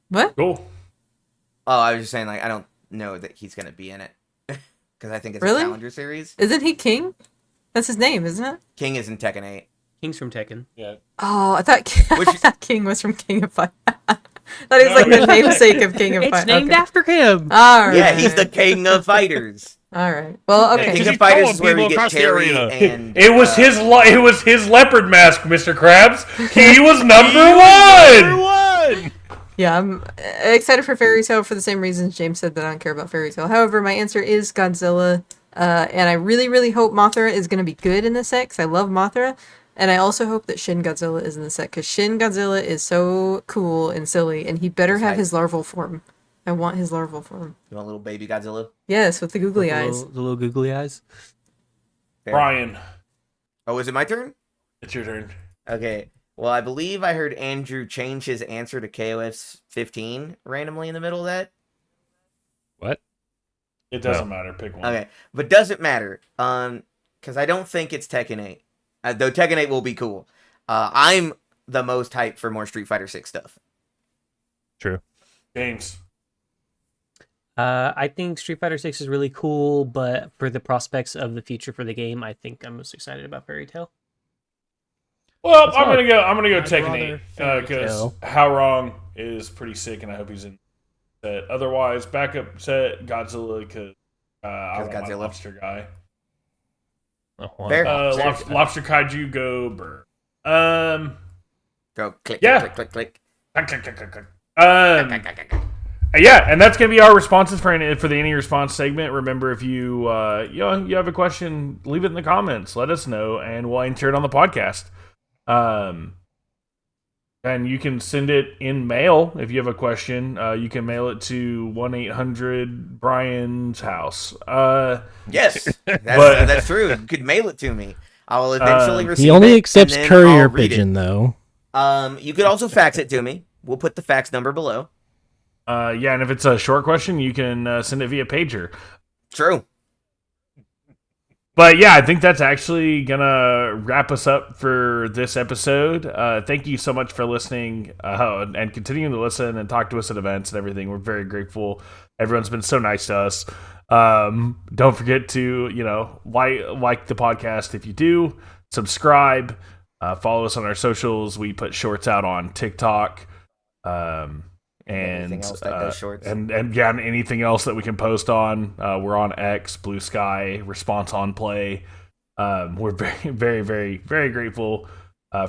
What? Cool. Oh, I was just saying, like, I don't know that he's gonna be in it because I think it's Really? a Challenger series. Isn't he King? That's his name, isn't it? King is in Tekken 8. King's from Tekken. Oh, I thought, Which- I thought King was from King of Fighters. That is like the namesake of King of It's Fighters. named after him. All right. Yeah, he's the king of fighters. All right. Well, okay. King he's of Fighters calling is where we people get across the Terry arena. and It was his leopard mask, Mr. Krabs. He was number one. Yeah, I'm excited for Fairy Tail for the same reasons James said that I don't care about Fairy Tail. However, my answer is Godzilla, and I really, really hope Mothra is going to be good in this set because I love Mothra, and I also hope that Shin Godzilla is in the set because Shin Godzilla is so cool and silly, and he better have hype. his larval form. I want his larval form. You want little baby Godzilla? Yes, with the googly The eyes. little googly eyes. Fair. Bryan, Oh, is it my turn? it's your turn. Okay. Well, I believe I heard Andrew change his answer to KOF's 15 randomly in the middle of that. What? It doesn't matter. Pick one. Okay, but doesn't matter. Because I don't think it's Tekken 8. Though Tekken 8 will be cool. I'm the most hyped for more Street Fighter 6 stuff. True. James. I think Street Fighter 6 is really cool, but for the prospects of the future for the game, I think I'm most excited about Fairy Tail. Well, That's I'm not- gonna go I'd Tekken rather 8 Fairy because Tail. How Wrong is pretty sick, and I hope he's in set. Otherwise, backup set Godzilla because I want my Godzilla. lobster guy. Oh, Fair. Lobster kaiju go burr. Go click, Yeah. click, click, click, Yeah, click. and that's gonna be our responses for the any response segment. Remember, if you you have a question, leave it in the comments. Let us know, and we'll answer it on the podcast. And you can send it in mail if you have a question. You can mail it to 1-800 Bryan's house. Yes, But- that's true. You could mail it to me. I will eventually receive He only it, accepts and then courier I'll read pigeon, though. it. You could also fax it to me. We'll put the fax number below. Yeah, and if it's a short question, you can send it via pager. True. But yeah, I think that's actually gonna wrap us up for this episode. Thank you so much for listening and continuing to listen and talk to us at events and everything. We're very grateful. Everyone's been so nice to us. Don't forget to like the podcast if you do. Subscribe. Follow us on our socials. We put shorts out on TikTok. Anything else that does shorts. and anything else that we can post on. We're on X, Blue Sky, Response on Play. We're very, very, very, very grateful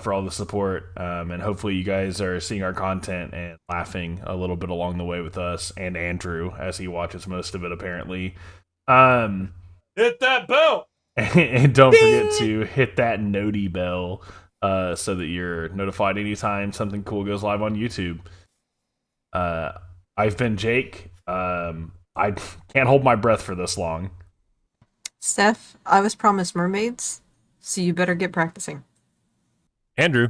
for all the support, and hopefully you guys are seeing our content and laughing a little bit along the way with us and Andrew as he watches most of it. Apparently, Hit that bell. and don't forget to hit that noti bell so that you're notified anytime something cool goes live on YouTube. I've been Jake. I can't hold my breath for this long. Steph, I was promised mermaids, so you better get practicing. Andrew,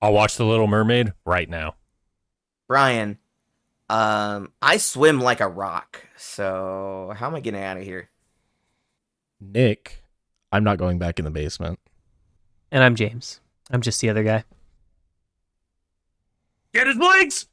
I'll watch The Little Mermaid right now. Bryan, I swim like a rock, so how am I getting out of here? Nick, I'm not going back in the basement. And I'm James. I'm just the other guy. Get his legs.